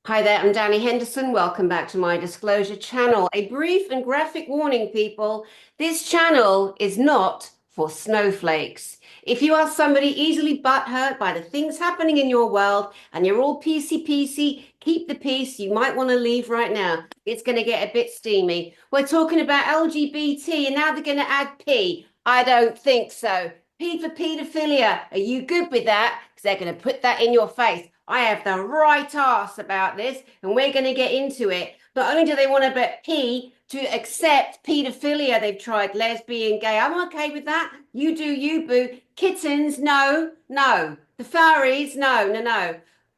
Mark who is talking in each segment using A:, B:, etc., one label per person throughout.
A: Hi there, I'm Danny Henderson. Welcome back to my disclosure channel. A brief and graphic warning, people. This channel is not for snowflakes. If you are somebody easily butthurt by the things happening in your world and you're all peasy, keep the peace. You might want to leave right now. It's going to get a bit steamy. We're talking about LGBT and now they're going to add P. I don't think so. P for paedophilia. Are you good with that? Because they're going to put that in your face. I have the right ass about this, and we're going to get into it. Not only do they want to bet P to accept paedophilia, they've tried lesbian, gay. I'm okay with that. You do you, boo. Kittens, no, no. The furries, no, no, no.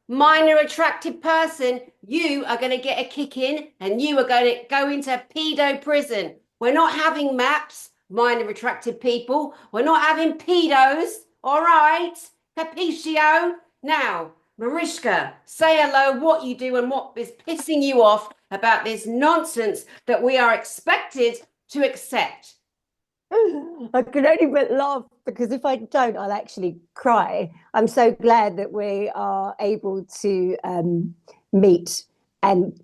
A: Minor attracted person, you are going to get a kick in, and you are going to go into pedo prison. We're not having maps, minor attracted people. We're not having pedos, all right? Capiscio? Now, Marishka, say hello, what you do and what is pissing you off about this nonsense that we are expected to accept.
B: I can only but laugh because if I don't, I'll actually cry. I'm so glad that we are able to meet and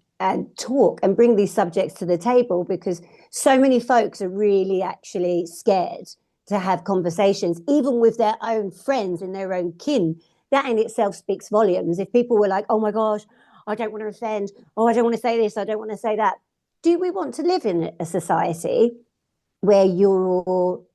B: talk and bring these subjects to the table because so many folks are really actually scared to have conversations, even with their own friends and their own kin. That in itself speaks volumes. If people were like, oh my gosh, I don't want to offend, oh, I don't want to say this, I don't want to say that. Do we want to live in a society where you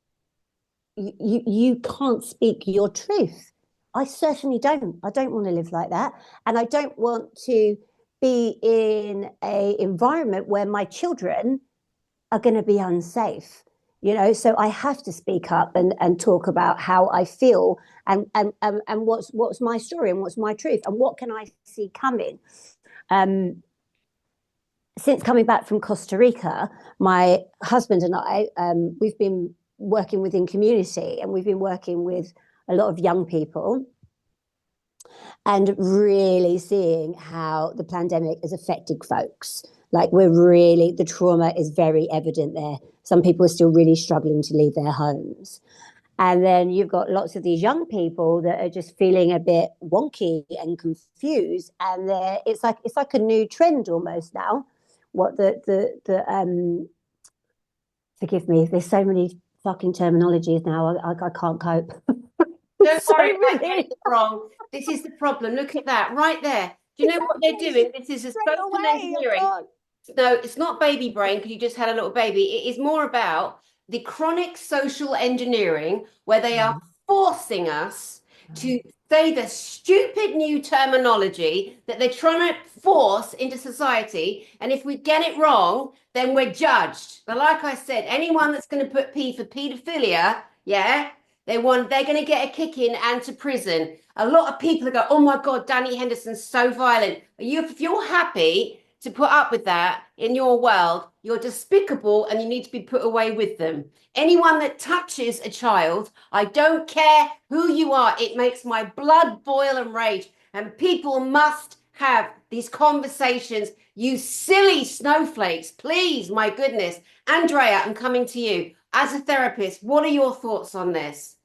B: can't speak your truth? I certainly don't. I don't want to live like that, and I don't want to be in a environment where my children are going to be unsafe. So I have to speak up and talk about how I feel and what's my story and what's my truth and what can I see coming. Um, since coming back from Costa Rica, my husband and I, we've been working within community and we've been working with a lot of young people and really seeing how the pandemic has affected folks. Like the trauma is very evident there. Some people are still really struggling to leave their homes. And then you've got lots of these young people that are just feeling a bit wonky and confused. And it's like a new trend almost now. What the forgive me, there's so many fucking terminologies now. I can't cope.
A: Don't
B: So
A: worry about getting
B: many.
A: it wrong. This is the problem. Look at that right there. Do you know what they're
B: Exactly.
A: doing? This is a
B: Straight
A: social
B: away. I
A: engineering.
B: can't.
A: No, it's not baby brain because you just had a little baby. It is more about the chronic social engineering where they are forcing us to say the stupid new terminology that they're trying to force into society. And if we get it wrong, then we're judged. But like I said, anyone that's going to put P for paedophilia, yeah, they're going to get a kick in and to prison. A lot of people go, oh my God, Danny Henderson's so violent. If you're happy to put up with that in your world, you're despicable and you need to be put away with them. Anyone that touches a child, I don't care who you are, it makes my blood boil and rage. And people must have these conversations. You silly snowflakes, please, my goodness. Andrea, I'm coming to you. As a therapist, what are your thoughts on this?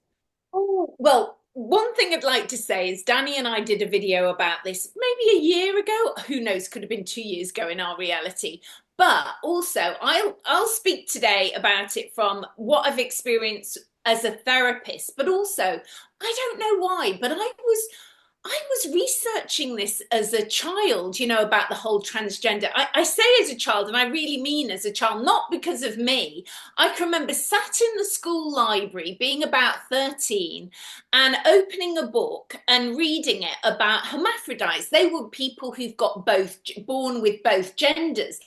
C: Oh, well, one thing I'd like to say is Danny and I did a video about this maybe a year ago. Who knows, could have been 2 years ago in our reality. But also, I'll speak today about it from what I've experienced as a therapist, but also I don't know why, but I was researching this as a child, about the whole transgender. I say as a child, and I really mean as a child, not because of me. I can remember sat in the school library, being about 13, and opening a book and reading it about hermaphrodites. They were people who've got both, born with both genders.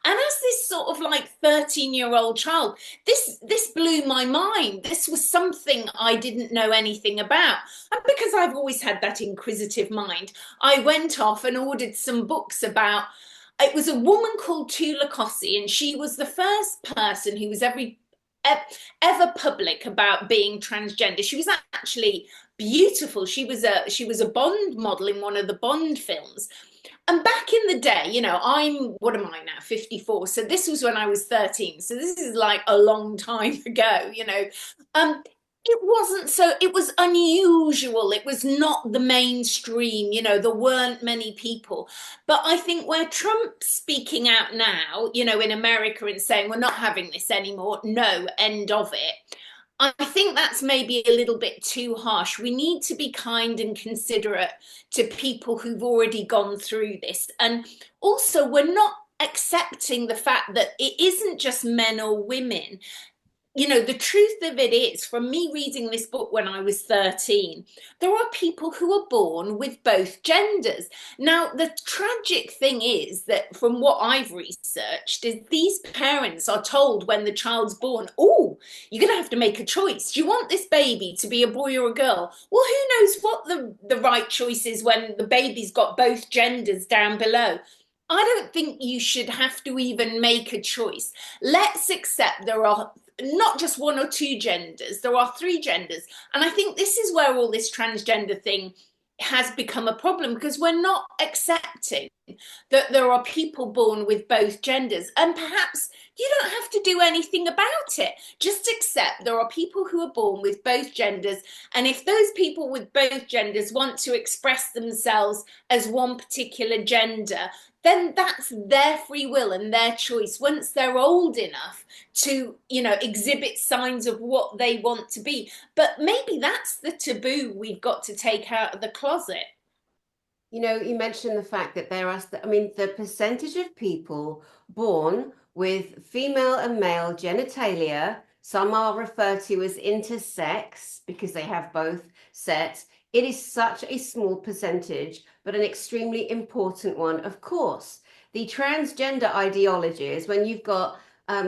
C: And as this sort of like 13-year-old child, this blew my mind. This was something I didn't know anything about. And because I've always had that inquisitive mind, I went off and ordered some books about. It was a woman called Tula Kossi, and she was the first person who was ever public about being transgender. She was actually beautiful. She was a Bond model in one of the Bond films. And back in the day, what am I now? 54. So this was when I was 13. So this is like a long time ago. Um, It wasn't so, it was unusual. It was not the mainstream, there weren't many people. But I think where Trump's speaking out now, in America and saying we're not having this anymore, no, end of it. I think that's maybe a little bit too harsh. We need to be kind and considerate to people who've already gone through this. And also, we're not accepting the fact that it isn't just men or women. The truth of it is, from me reading this book when I was 13, there are people who are born with both genders. Now, the tragic thing is that from what I've researched, is these parents are told when the child's born, oh, you're going to have to make a choice. Do you want this baby to be a boy or a girl? Well, who knows what the right choice is when the baby's got both genders down below? I don't think you should have to even make a choice. Let's accept there are not just one or two genders, there are three genders. And I think this is where all this transgender thing has become a problem, because we're not accepting that there are people born with both genders. And perhaps you don't have to do anything about it. Just accept there are people who are born with both genders. And if those people with both genders want to express themselves as one particular gender, then that's their free will and their choice once they're old enough to, exhibit signs of what they want to be. But maybe that's the taboo we've got to take out of the closet.
A: You mentioned the fact that the percentage of people born with female and male genitalia, some are referred to as intersex because they have both sets. It is such a small percentage, but an extremely important one, of course. The transgender ideologies, when you've got,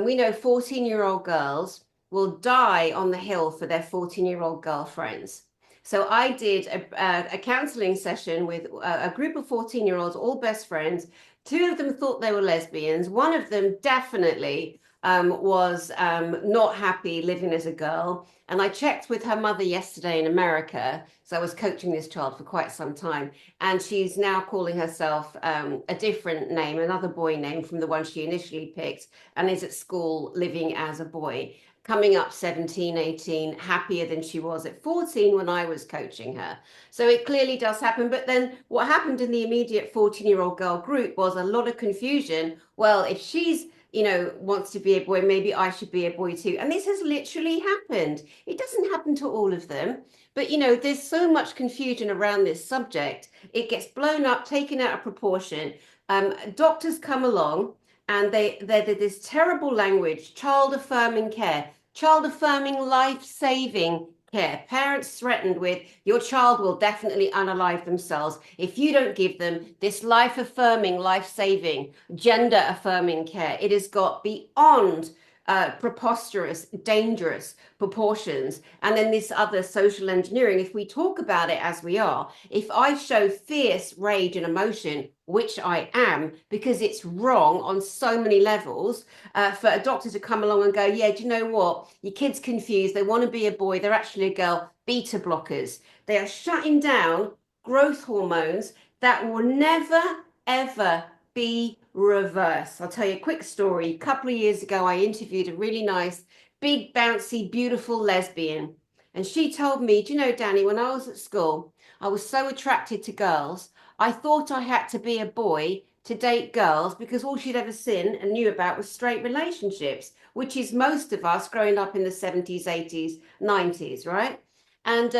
A: we know 14-year-old girls will die on the hill for their 14-year-old girlfriends. So I did a counseling session with a group of 14-year-olds, all best friends. Two of them thought they were lesbians. One of them definitely was not happy living as a girl. And I checked with her mother yesterday in America. So I was coaching this child for quite some time. And she's now calling herself a different name, another boy name from the one she initially picked, and is at school living as a boy, coming up 17, 18, happier than she was at 14 when I was coaching her. So it clearly does happen. But then what happened in the immediate 14-year-old girl group was a lot of confusion. Well, if she's, wants to be a boy, maybe I should be a boy too. And this has literally happened. It doesn't happen to all of them. But, there's so much confusion around this subject. It gets blown up, taken out of proportion. Doctors come along and they're this terrible language, child affirming care, child affirming life-saving care. Parents threatened with, your child will definitely unalive themselves if you don't give them this life-affirming, life-saving, gender-affirming care. It has got beyond preposterous, dangerous proportions. And then this other social engineering, if we talk about it as we are, if I show fierce rage and emotion, which I am, because it's wrong on so many levels, for a doctor to come along and go, yeah, do you know what? Your kid's confused. They want to be a boy. They're actually a girl. Beta blockers. They are shutting down growth hormones that will never, ever be reversed. I'll tell you a quick story. A couple of years ago, I interviewed a really nice, big, bouncy, beautiful lesbian. And she told me, do you know, Danny, when I was at school, I was so attracted to girls. I thought I had to be a boy to date girls because all she'd ever seen and knew about was straight relationships, which is most of us growing up in the 70s, 80s, 90s, right? And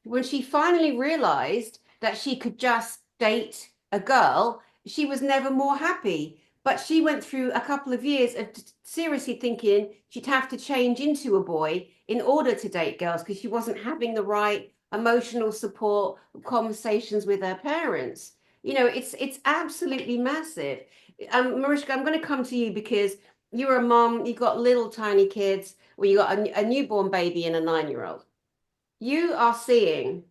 A: when she finally realized that she could just date a girl, she was never more happy. But she went through a couple of years of seriously thinking she'd have to change into a boy in order to date girls because she wasn't having the right emotional support conversations with her parents. It's absolutely massive. Mariska, I'm going to come to you because you're a mom, you've got little tiny kids, well, you got a newborn baby and a 9-year-old. You are seeing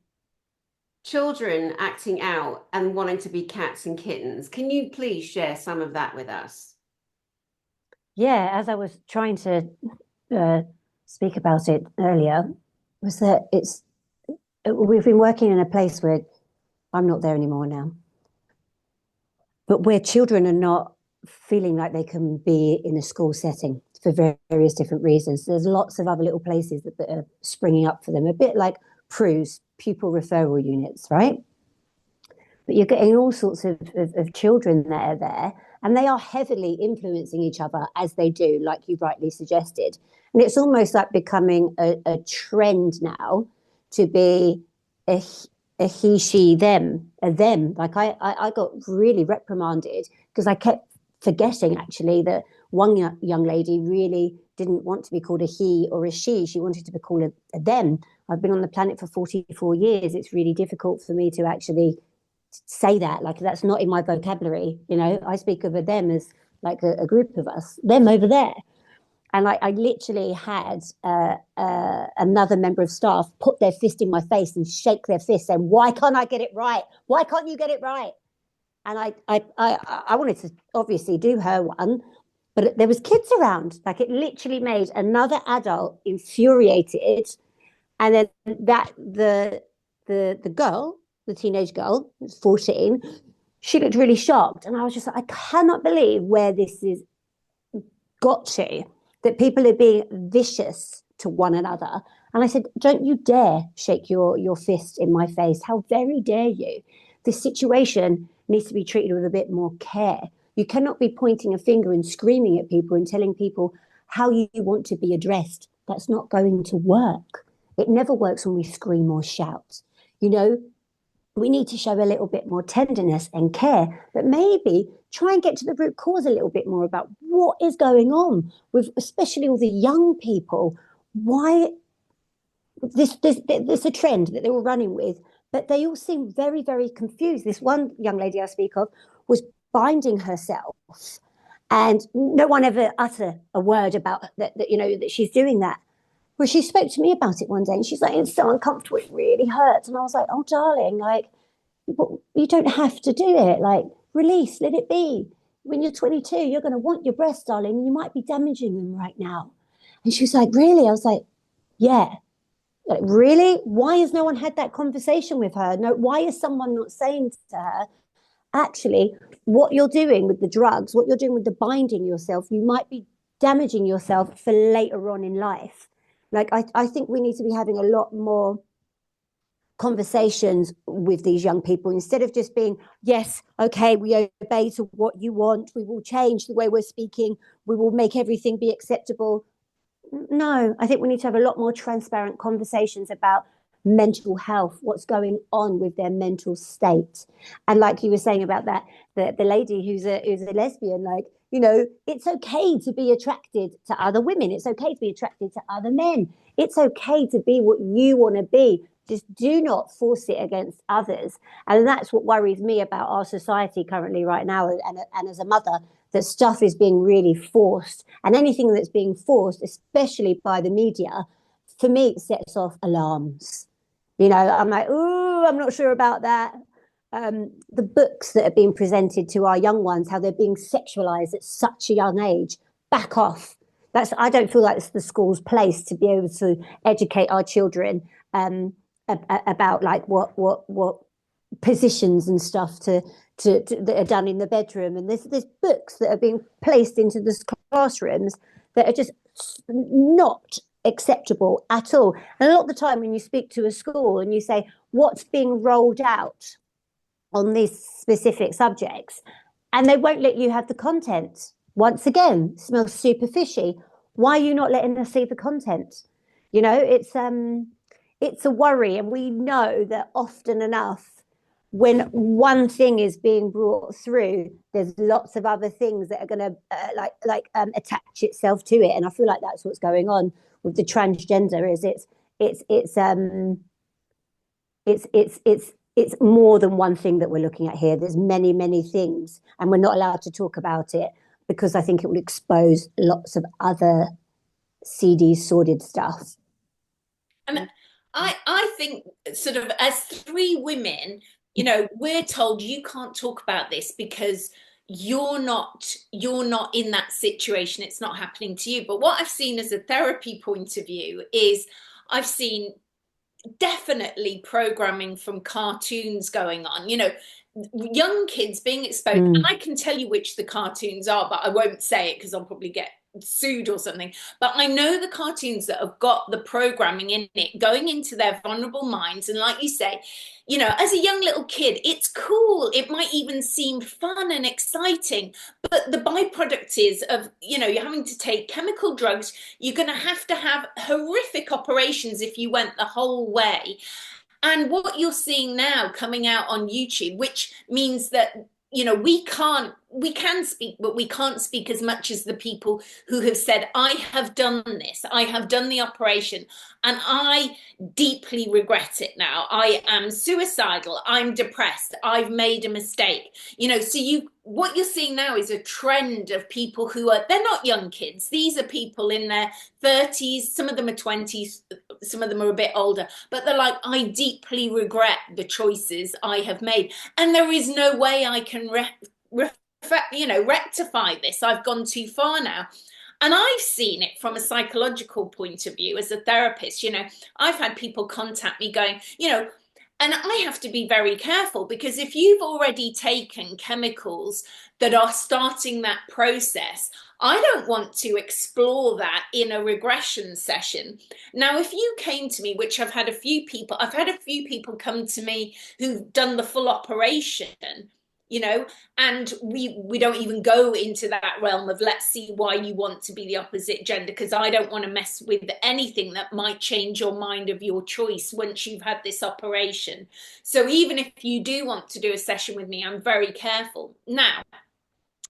A: children acting out and wanting to be cats and kittens. Can you please share some of that with us?
B: Yeah, as I was trying to speak about it earlier, was that we've been working in a place where I'm not there anymore now, but where children are not feeling like they can be in a school setting for various different reasons. There's lots of other little places that are springing up for them, a bit like PRUs, pupil referral units, right? But you're getting all sorts of children that are there, and they are heavily influencing each other as they do, like you rightly suggested. And it's almost like becoming a trend now to be a he, she, them, a them. Like I got really reprimanded because I kept forgetting actually that one young lady really didn't want to be called a he or a she. She wanted to be called a them. I've been on the planet for 44 years. It's really difficult for me to actually say that. Like, that's not in my vocabulary. You know, I speak of a them as like a group of us, them over there. And I literally had another member of staff put their fist in my face and shake their fist saying, why can't I get it right? Why can't you get it right? And I wanted to obviously do her one, but there was kids around. Like, it literally made another adult infuriated. And then the girl, the teenage girl, 14, she looked really shocked. And I was just like, I cannot believe where this is got to, that people are being vicious to one another. And I said, don't you dare shake your fist in my face. How very dare you? This situation needs to be treated with a bit more care. You cannot be pointing a finger and screaming at people and telling people how you want to be addressed. That's not going to work. It never works when we scream or shout. You know, we need to show a little bit more tenderness and care, but maybe try and get to the root cause a little bit more about what is going on with especially all the young people. Why this a trend that they were running with, but they all seem very, very confused. This one young lady I speak of was binding herself, and no one ever uttered a word about that, you know, that she's doing that. Well, she spoke to me about it one day and she's like, it's so uncomfortable, it really hurts. And I was like, oh, darling, like, you don't have to do it. Like, release, let it be. When you're 22, you're going to want your breasts, darling, and you might be damaging them right now. And she was like, really? I was like, yeah. Like, really? Why has no one had that conversation with her? No, why is someone not saying to her, actually, what you're doing with the drugs, what you're doing with the binding yourself, you might be damaging yourself for later on in life. Like, I think we need to be having a lot more conversations with these young people instead of just being, yes, okay, we obey to what you want. We will change the way we're speaking. We will make everything be acceptable. No, I think we need to have a lot more transparent conversations about mental health, what's going on with their mental state. And like you were saying about that, the lady who's a lesbian, like, you know, it's okay to be attracted to other women. It's okay to be attracted to other men. It's okay to be what you want to be. Just do not force it against others. And that's what worries me about our society currently right now. And as a mother, that stuff is being really forced. And anything that's being forced, especially by the media, for me, it sets off alarms. You know, I'm like, ooh, I'm not sure about that. The books that are being presented to our young ones, how they're being sexualized at such a young age, back off. I don't feel like it's the school's place to be able to educate our children about like what positions and stuff to that are done in the bedroom. And there's books that are being placed into the classrooms that are just not acceptable at all. And a lot of the time when you speak to a school and you say, what's being rolled out on these specific subjects, and they won't let you have the content. Once again, it smells super fishy. Why are you not letting us see the content? You know, it's a worry. And we know that often enough, when one thing is being brought through, there's lots of other things that are going to attach itself to it. And I feel like that's what's going on with the transgender. Is it's more than one thing that we're looking at here. There's many, many things, and we're not allowed to talk about it because I think it will expose lots of other seedy, sordid stuff.
C: And I think, sort of, as three women, you know, we're told you can't talk about this because you're not in that situation. It's not happening to you. But what I've seen as a therapy point of view is I've seen definitely programming from cartoons going on. You know, young kids being exposed, and I can tell you which the cartoons are, but I won't say it because I'll probably get sued or something. But I know the cartoons that have got the programming in it going into their vulnerable minds. And like you say, you know, as a young little kid, it's cool. It might even seem fun and exciting. But the byproduct is of, you know, you're having to take chemical drugs. You're going to have horrific operations if you went the whole way. And what you're seeing now coming out on YouTube, which means that, you know, we can speak, but we can't speak as much as the people who have said, I have done this, I have done the operation, and I deeply regret it now. I am suicidal, I'm depressed, I've made a mistake. You know, so what you're seeing now is a trend of people who are, they're not young kids. These are people in their 30s, some of them are 20s, some of them are a bit older, but they're like, I deeply regret the choices I have made. And there is no way I can rectify this. I've gone too far now. And I've seen it from a psychological point of view as a therapist. You know, I've had people contact me going, you know, and I have to be very careful, because if you've already taken chemicals that are starting that process, I don't want to explore that in a regression session. Now, if you came to me, which I've had a few people come to me who've done the full operation, you know, and we don't even go into that realm of, let's see why you want to be the opposite gender, because I don't want to mess with anything that might change your mind of your choice once you've had this operation. So even if you do want to do a session with me, I'm very careful. Now,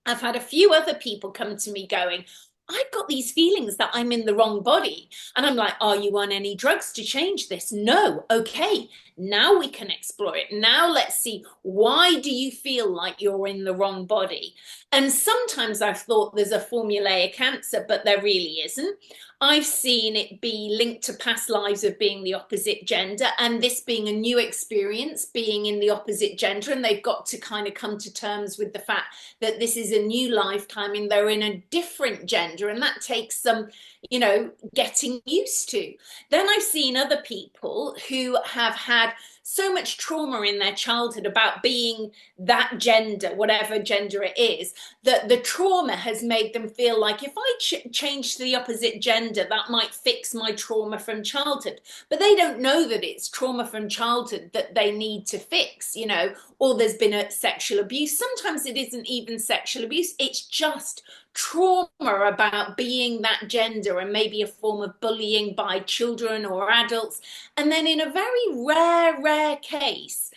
C: I've had a few other people come to me going, I've got these feelings that I'm in the wrong body. And I'm like, are you on any drugs to change this? No. Okay. Now we can explore it. Now let's see, why do you feel like you're in the wrong body? And sometimes I've thought there's a formulaic answer, but there really isn't. I've seen it be linked to past lives of being the opposite gender, and this being a new experience, being in the opposite gender, and they've got to kind of come to terms with the fact that this is a new lifetime and they're in a different gender, and that takes some, you know, getting used to. Then I've seen other people who have had so much trauma in their childhood about being that gender, whatever gender it is, that the trauma has made them feel like, if I change to the opposite gender, that might fix my trauma from childhood. But they don't know that it's trauma from childhood that they need to fix, you know, or there's been a sexual abuse. Sometimes it isn't even sexual abuse, it's just trauma about being that gender, and maybe a form of bullying by children or adults. And then in a very rare case,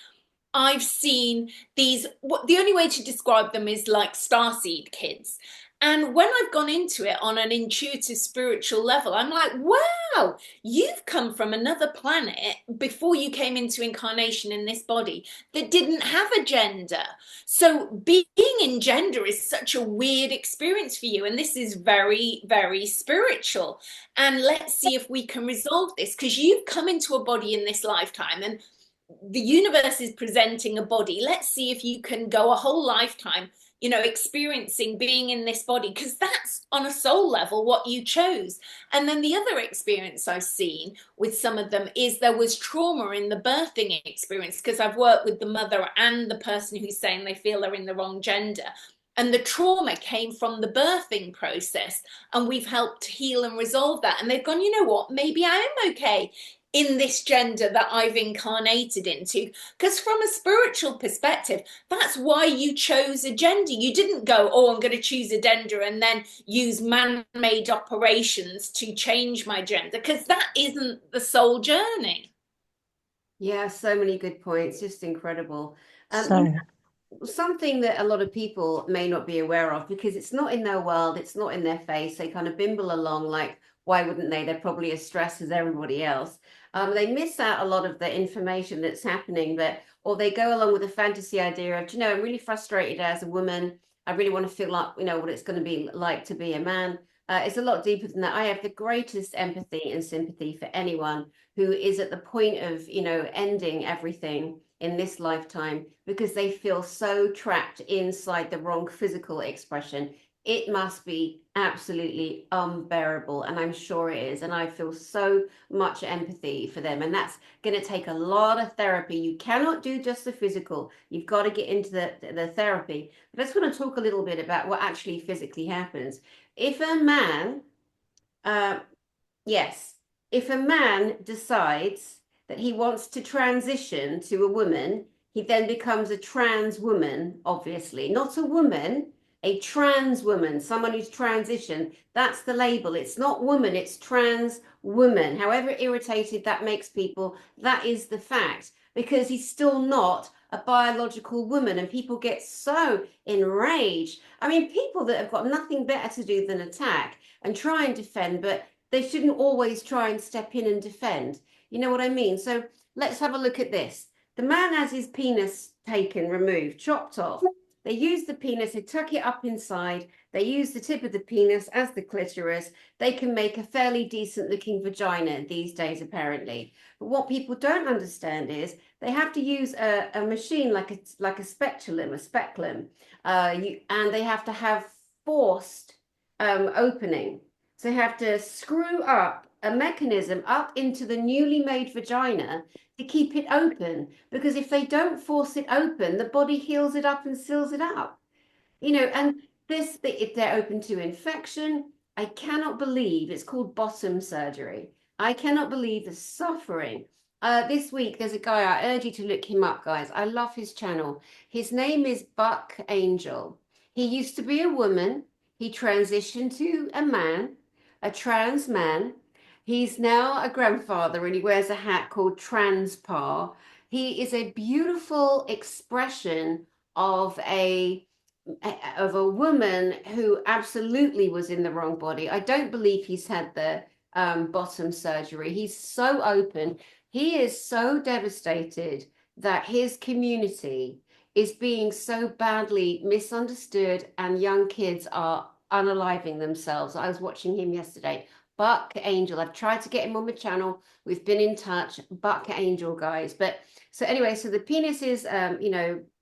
C: I've seen these, the only way to describe them is like starseed kids. And when I've gone into it on an intuitive spiritual level, I'm like, wow, you've come from another planet before you came into incarnation in this body that didn't have a gender. So being in gender is such a weird experience for you. And this is very, very spiritual. And let's see if we can resolve this, because you've come into a body in this lifetime, and the universe is presenting a body. Let's see if you can go a whole lifetime, you know, experiencing being in this body, because that's on a soul level what you chose. And then the other experience I've seen with some of them is there was trauma in the birthing experience, because I've worked with the mother and the person who's saying they feel they're in the wrong gender. And the trauma came from the birthing process, and we've helped heal and resolve that. And they've gone, you know what, maybe I am okay in this gender that I've incarnated into. Because from a spiritual perspective, that's why you chose a gender. You didn't go, oh, I'm going to choose a gender and then use man-made operations to change my gender, because that isn't the soul journey.
A: Yeah, so many good points, just incredible.
B: So
A: Something that a lot of people may not be aware of, because it's not in their world, it's not in their face, they kind of bimble along like, why wouldn't they? They're probably as stressed as everybody else. They miss out a lot of the information that's happening, or they go along with a fantasy idea of, you know, I'm really frustrated as a woman. I really want to feel like, you know, what it's going to be like to be a man. It's a lot deeper than that. I have the greatest empathy and sympathy for anyone who is at the point of, you know, ending everything in this lifetime because they feel so trapped inside the wrong physical expression. it must be absolutely unbearable. And I'm sure it is. And I feel so much empathy for them. And that's going to take a lot of therapy. You cannot do just the physical. You've got to get into the therapy. But I just want to talk a little bit about what actually physically happens. If a man, uh, yes, if a man decides that he wants to transition to a woman, he then becomes a trans woman, obviously. Not a woman, a trans woman, someone who's transitioned. That's the label. It's not woman, it's trans woman. However irritated that makes people, that is the fact, because he's still not a biological woman, and people get so enraged. I mean, people that have got nothing better to do than attack and try and defend, but they shouldn't always try and step in and defend. You know what I mean? So let's have a look at this. The man has his penis taken, removed, chopped off. They use the penis, they tuck it up inside. They use the tip of the penis as the clitoris. They can make a fairly decent looking vagina these days, apparently. But what people don't understand is they have to use a machine like a speculum, and they have to have forced opening. So they have to screw up a mechanism up into the newly made vagina to keep it open. Because if they don't force it open, the body heals it up and seals it up. You know, and this, if they're open to infection, I cannot believe it's called bottom surgery. I cannot believe the suffering. This week, there's a guy, I urge you to look him up, guys. I love his channel. His name is Buck Angel. He used to be a woman. He transitioned to a man, a trans man. He's now a grandfather and he wears a hat called Transpa. He is a beautiful expression of a woman who absolutely was in the wrong body. I don't believe he's had the bottom surgery. He's so open. He is so devastated that his community is being so badly misunderstood and young kids are unaliving themselves. I was watching him yesterday. Buck Angel. I've tried to get him on my channel. We've been in touch. Buck Angel, guys. But so anyway, so the penis is,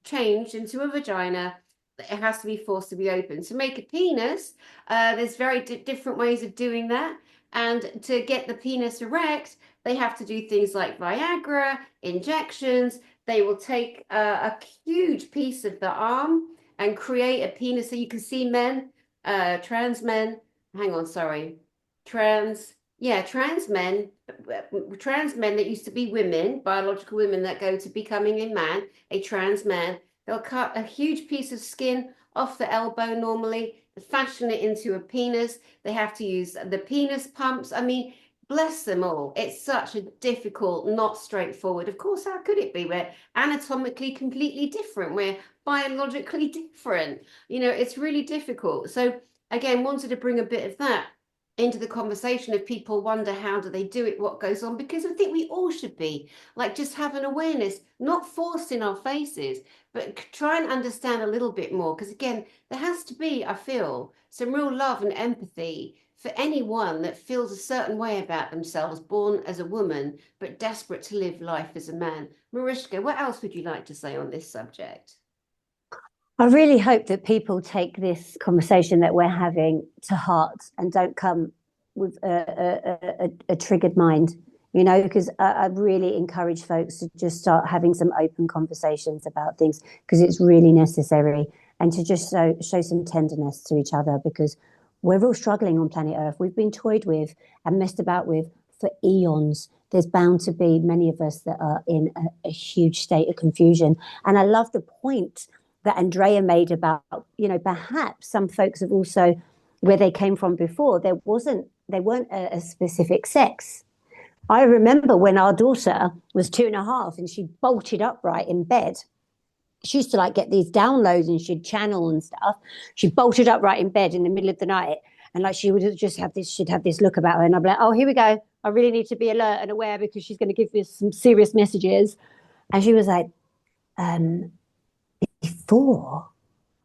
A: changed into a vagina. It has to be forced to be open. To make a penis, there's very different ways of doing that. And to get the penis erect, they have to do things like Viagra, injections. They will take a huge piece of the arm and create a penis. So you can see men, trans men, hang on, sorry. Trans men that used to be women, biological women that go to becoming a man, a trans man. They'll cut a huge piece of skin off the elbow normally, fashion it into a penis. They have to use the penis pumps. I mean, bless them all. It's such a difficult, not straightforward. Of course, how could it be? We're anatomically completely different. We're biologically different. You know, it's really difficult. So again, wanted to bring a bit of that into the conversation. If people wonder how do they do it, what goes on, because I think we all should be like just have an awareness, not forced in our faces, but try and understand a little bit more, because again, there has to be, I feel, some real love and empathy for anyone that feels a certain way about themselves, born as a woman but desperate to live life as a man. Marischka, what else would you like to say on this subject?
B: I really hope that people take this conversation that we're having to heart and don't come with a triggered mind, you know, because I really encourage folks to just start having some open conversations about things, because it's really necessary, and to just show some tenderness to each other, because we're all struggling on planet Earth. We've been toyed with and messed about with for eons. There's bound to be many of us that are in a huge state of confusion. And I love the point that Andrea made about, you know, perhaps some folks have also, where they came from before, they weren't a specific sex. I remember when our daughter was 2.5 and she bolted upright in bed. She used to like get these downloads and she'd channel and stuff. She bolted upright in bed in the middle of the night, and like she would just have this, she'd have this look about her, and I'd be like, oh, here we go. I really need to be alert and aware because she's going to give us some serious messages. And she was like, before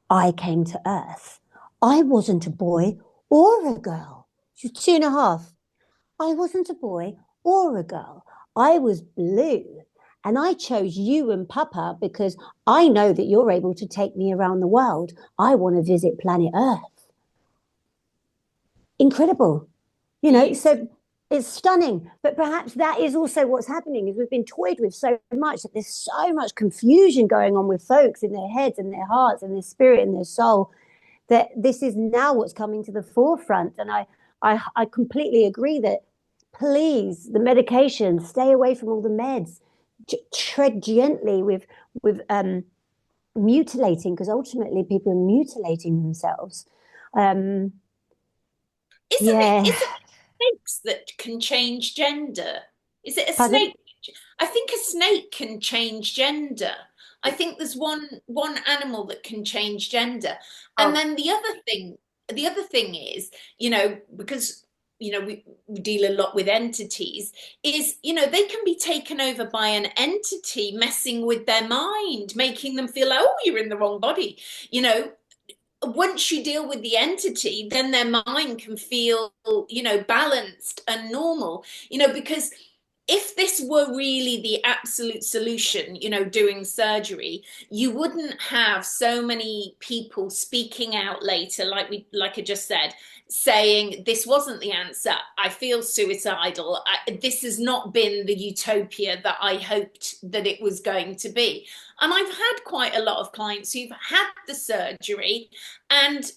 B: I came to Earth, I wasn't a boy or a girl. She was 2.5. I wasn't a boy or a girl. I was blue. And I chose you and Papa because I know that you're able to take me around the world. I want to visit planet Earth. incredible. You know, so it's stunning. But perhaps that is also what's happening, is we've been toyed with so much that there's so much confusion going on with folks in their heads and their hearts and their spirit and their soul, that this is now what's coming to the forefront. And I completely agree that, please, the medication, stay away from all the meds, tread gently with mutilating, because ultimately people are mutilating themselves.
C: Isn't
B: Yeah.
C: it snakes that can change gender? Is it a
B: Pardon?
C: snake? I think a snake can change gender. I think there's one animal that can change gender. And
A: Oh,
C: then the other thing is, you know, because we deal a lot with entities, is, they can be taken over by an entity messing with their mind, making them feel, oh, you're in the wrong body. Once you deal with the entity, then their mind can feel, balanced and normal, because if this were really the absolute solution, doing surgery, you wouldn't have so many people speaking out later, like I just said, saying this wasn't the answer. I feel suicidal. This has not been the utopia that I hoped that it was going to be. And I've had quite a lot of clients who've had the surgery, and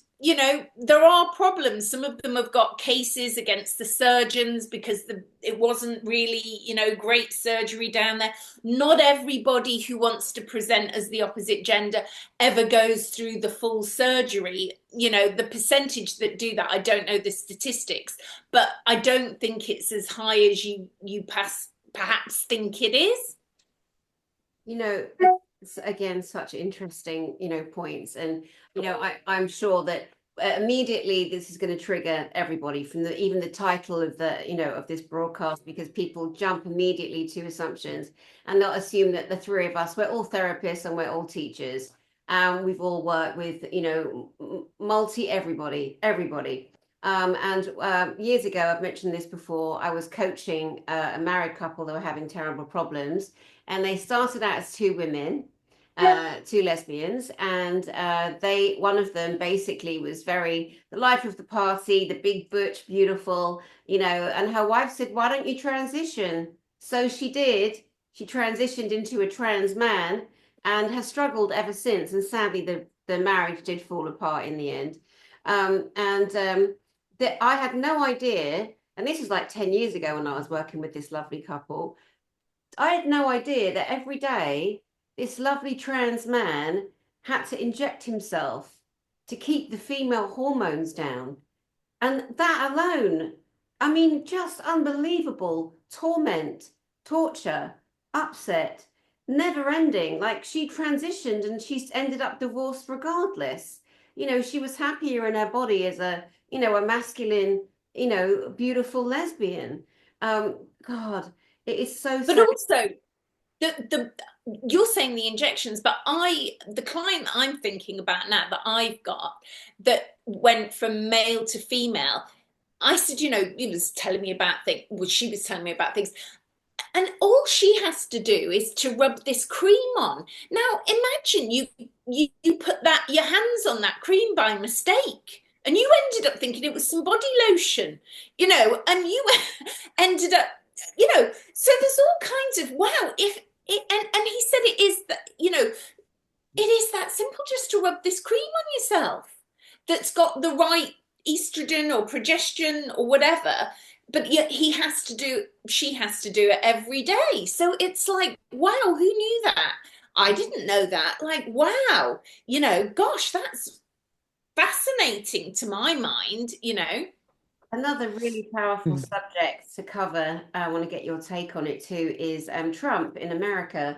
C: there are problems. Some of them have got cases against the surgeons because it wasn't really, great surgery down there. Not everybody who wants to present as the opposite gender ever goes through the full surgery. The percentage that do that, I don't know the statistics, but I don't think it's as high as you perhaps think it is.
A: It's, again, such interesting, points. And, I'm sure that immediately this is going to trigger everybody from even the title of of this broadcast, because people jump immediately to assumptions, and they'll assume that the three of us, we're all therapists and we're all teachers. And we've all worked with, everybody. And years ago, I've mentioned this before, I was coaching a married couple that were having terrible problems, and they started out as two women, two lesbians, and one of them basically was the life of the party, the big butch, beautiful, and her wife said, why don't you transition? So she did. She transitioned into a trans man and has struggled ever since. And sadly, the marriage did fall apart in the end. That I had no idea, and this was like 10 years ago when I was working with this lovely couple. I had no idea that every day this lovely trans man had to inject himself to keep the female hormones down. And that alone, I mean, just unbelievable torment, torture, upset, never ending. Like, she transitioned and she's ended up divorced regardless. She was happier in her body as a masculine, beautiful lesbian. God, it is so
C: But
A: sad.
C: also, the you're saying the injections, but the client that I'm thinking about now that I've got, that went from male to female, I said, was telling me about things. Well, she was telling me about things, and all she has to do is to rub this cream on. Now, imagine you put your hands on that cream by mistake, and you ended up thinking it was some body lotion, and you ended up, so there's all kinds of, wow, if it, and he said it is that, it is that simple, just to rub this cream on yourself that's got the right estrogen or progesterone or whatever, but yet she has to do it every day. So it's like, wow, who knew that? I didn't know that. Like, wow, gosh, that's fascinating to my mind.
A: Another really powerful subject to cover, I want to get your take on it too, is Trump in America.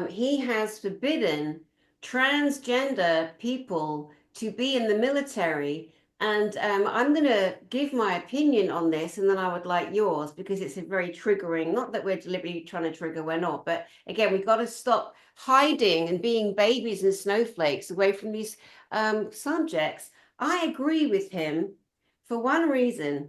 A: He has forbidden transgender people to be in the military. And I'm going to give my opinion on this, and then I would like yours, because it's a very triggering, not that we're deliberately trying to trigger, we're not. But again, we've got to stop hiding and being babies and snowflakes away from these subjects. I agree with him for one reason.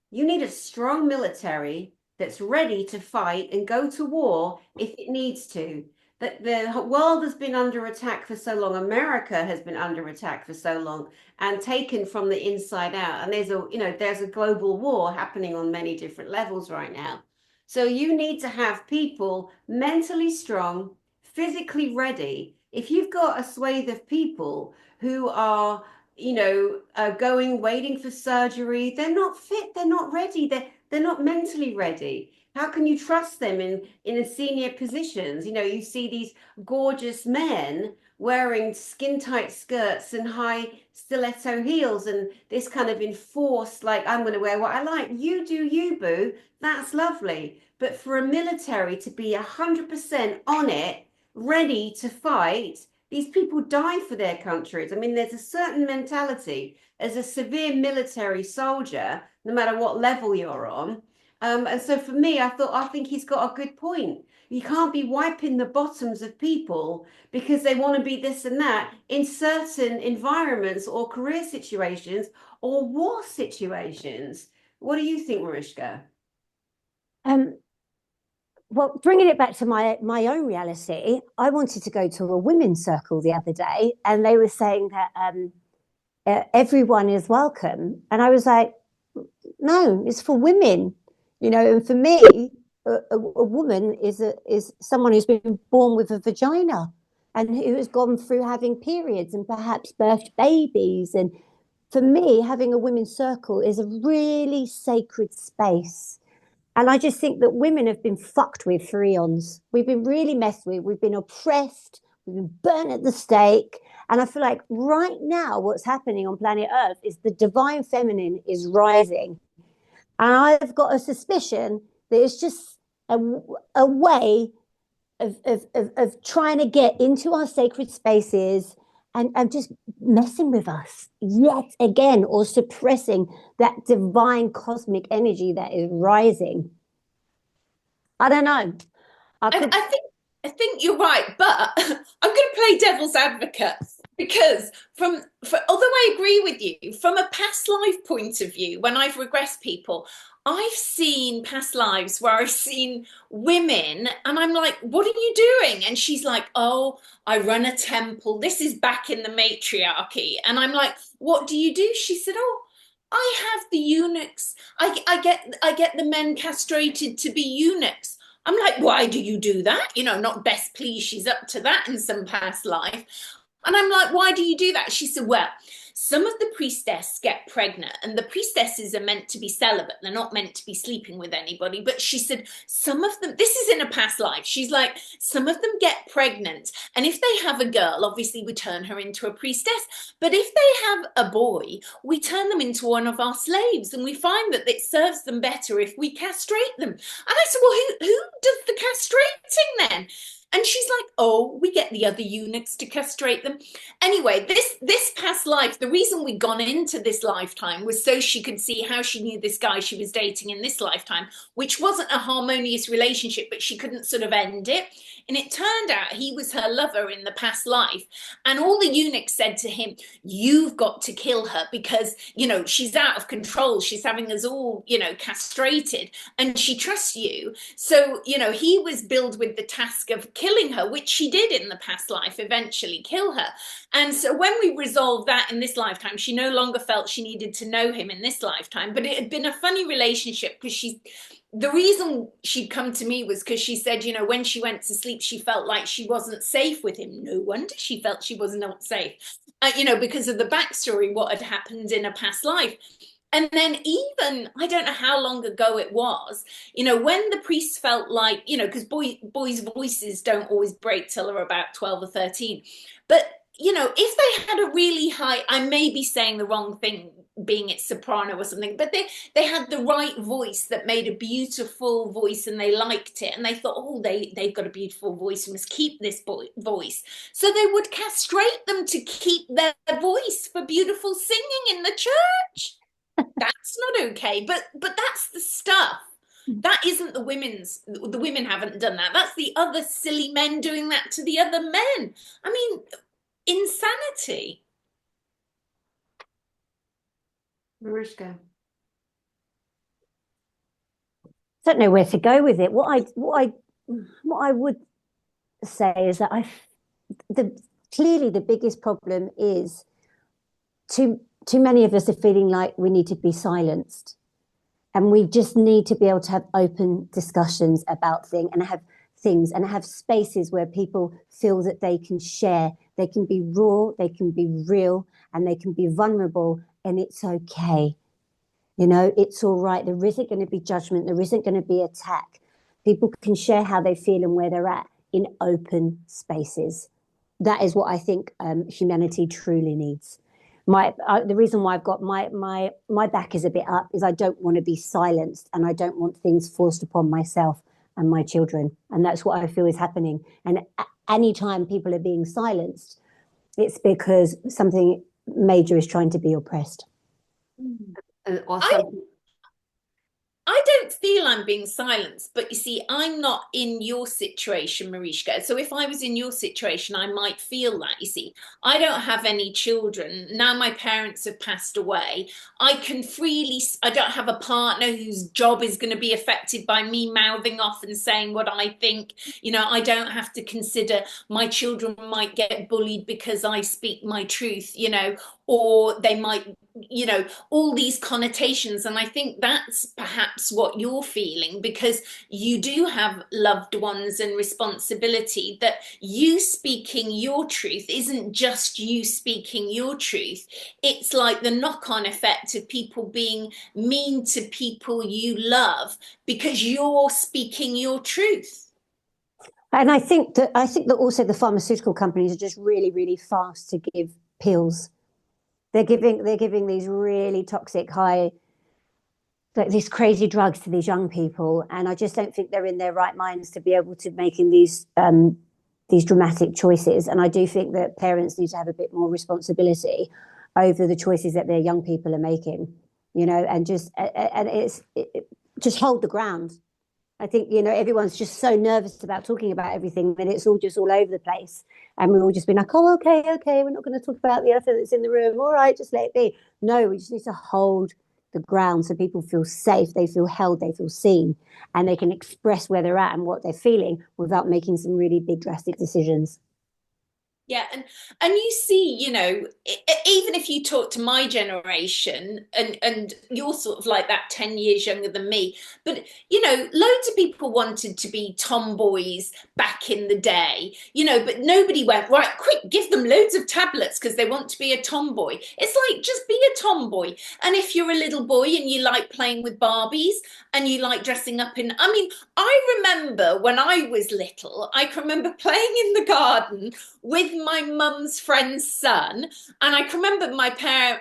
A: You need a strong military that's ready to fight and go to war if it needs to. the world has been under attack for so long. America has been under attack for so long and taken from the inside out. And there's a global war happening on many different levels right now. So you need to have people mentally strong, physically ready. If you've got a swathe of people who are, waiting for surgery, they're not fit, they're not ready, they're not mentally ready. How can you trust them in senior positions? You see these gorgeous men wearing skin tight skirts and high stiletto heels and this kind of enforced, like, I'm going to wear what I like. You do you, boo. That's lovely. But for a military to be 100% on it, ready to fight, these people die for their countries. I mean, there's a certain mentality as a severe military soldier, no matter what level you're on. And so for me, I think he's got a good point. You can't be wiping the bottoms of people because they want to be this and that in certain environments or career situations or war situations. What do you think, Mariishka?
B: Well, bringing it back to my own reality, I wanted to go to a women's circle the other day, and they were saying that everyone is welcome, and I was like, no, it's for women, And for me, a woman is someone who's been born with a vagina, and who has gone through having periods and perhaps birthed babies. And for me, having a women's circle is a really sacred space. And I just think that women have been fucked with for eons. We've been really messed with. We've been oppressed. We've been burnt at the stake. And I feel like right now, what's happening on planet Earth is the divine feminine is rising. And I've got a suspicion that it's just a way of trying to get into our sacred spaces and just messing with us yet again, or suppressing that divine cosmic energy that is rising. I don't know.
C: I think you're right, but I'm going to play devil's advocate because although I agree with you, from a past life point of view, when I've regressed people, I've seen past lives where I've seen women and I'm like, what are you doing? And she's like, oh, I run a temple. This is back in the matriarchy. And I'm like, what do you do? She said, oh, I have the eunuchs. I get the men castrated to be eunuchs. I'm like, why do you do that? Not best pleased she's up to that in some past life. And I'm like, why do you do that? She said, well, some of the priestesses get pregnant, and the priestesses are meant to be celibate. They're not meant to be sleeping with anybody. But she said, some of them, this is in a past life. She's like, some of them get pregnant. And if they have a girl, obviously we turn her into a priestess. But if they have a boy, we turn them into one of our slaves. And we find that it serves them better if we castrate them. And I said, well, who does the castrating then? And she's like, oh, we get the other eunuchs to castrate them. Anyway, this past life, the reason we'd gone into this lifetime was so she could see how she knew this guy she was dating in this lifetime, which wasn't a harmonious relationship, but she couldn't sort of end it. And it turned out he was her lover in the past life. And all the eunuchs said to him, you've got to kill her because, she's out of control. She's having us all, castrated, and she trusts you. So, he was billed with the task of killing her, which she did in the past life, eventually kill her. And so when we resolved that in this lifetime, she no longer felt she needed to know him in this lifetime. But it had been a funny relationship because the reason she'd come to me was because she said, when she went to sleep, she felt like she wasn't safe with him. No wonder she felt she was not safe, because of the backstory, what had happened in a past life. And then even, I don't know how long ago it was, when the priest felt like, because boys' voices don't always break till they're about 12 or 13. But, if they had a really high, I may be saying the wrong thing, being it soprano or something, but they had the right voice that made a beautiful voice and they liked it. And they thought, oh, they've got a beautiful voice, we must keep this voice. So they would castrate them to keep their voice for beautiful singing in the church. That's not okay, but that's the stuff. That isn't the women haven't done that. That's the other silly men doing that to the other men. I mean, insanity.
A: Mariishka.
B: Don't know where to go with it. What I would say is that clearly the biggest problem is too many of us are feeling like we need to be silenced, and we just need to be able to have open discussions about things and have spaces where people feel that they can share, they can be raw, they can be real, and they can be vulnerable, and it's okay. You know, it's all right. There isn't going to be judgment, there isn't going to be attack. People can share how they feel and where they're at in open spaces. That is what I think humanity truly needs. The reason why I've got my back is a bit up is I don't want to be silenced, and I don't want things forced upon myself and my children, and that's what I feel is happening. And anytime people are being silenced, it's because something major is trying to be oppressed.
A: Or
C: I
A: something.
C: I don't feel I'm being silenced, but you see, I'm not in your situation, Marishka. So if I was in your situation, I might feel that. You see, I don't have any children. Now my parents have passed away. I can freely, I don't have a partner whose job is going to be affected by me mouthing off and saying what I think. You know, I don't have to consider my children might get bullied because I speak my truth, you know, or they might, you know, all these connotations. And I think that's perhaps what you're feeling, because you do have loved ones and responsibility, that you speaking your truth isn't just you speaking your truth. It's like the knock-on effect of people being mean to people you love because you're speaking your truth.
B: And I think that also the pharmaceutical companies are just really, really fast to give pills. They're giving these really toxic high, like these crazy drugs to these young people, and I just don't think they're in their right minds to be able to making these dramatic choices. And I do think that parents need to have a bit more responsibility over the choices that their young people are making, you know, and just hold the ground. I think, you know, everyone's just so nervous about talking about everything that it's all just all over the place. And we've all just been like, oh, okay, we're not going to talk about the elephant that's in the room. All right, just let it be. No, we just need to hold the ground so people feel safe, they feel held, they feel seen, and they can express where they're at and what they're feeling without making some really big drastic decisions.
C: Yeah, and you see, you know, even if you talk to my generation, and you're sort of like that 10 years younger than me, but you know, loads of people wanted to be tomboys back in the day, you know, but nobody went, right, quick, give them loads of tablets because they want to be a tomboy. It's like, just be a tomboy. And if you're a little boy and you like playing with Barbies and you like dressing up in, I mean, I remember when I was little, I can remember playing in the garden with my mum's friend's son, and I can remember my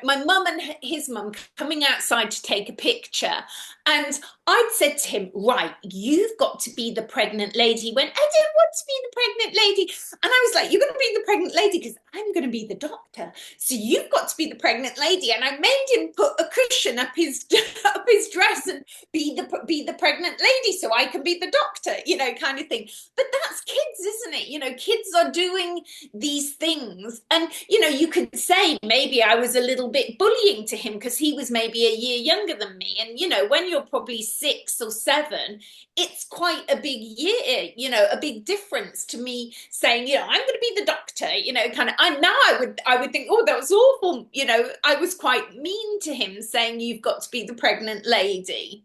C: mum and his mum coming outside to take a picture, and I'd said to him, right, you've got to be the pregnant lady. He went, I don't want to be the pregnant lady. And I was like, you're going to be the pregnant lady because I'm going to be the doctor, so you've got to be the pregnant lady. And I made him put a cushion up his up his dress and be the pregnant lady so I can be the doctor, you know, kind of thing. But that's kids, isn't it? You know, kids are doing these things. And, you know, you could say maybe I was a little bit bullying to him because he was maybe a year younger than me. And, you know, when you're probably 6 or 7, it's quite a big year, you know, a big difference to me saying, you know, I'm going to be the doctor, you know, kind of. I would think, oh, that was awful. You know, I was quite mean to him saying, you've got to be the pregnant lady.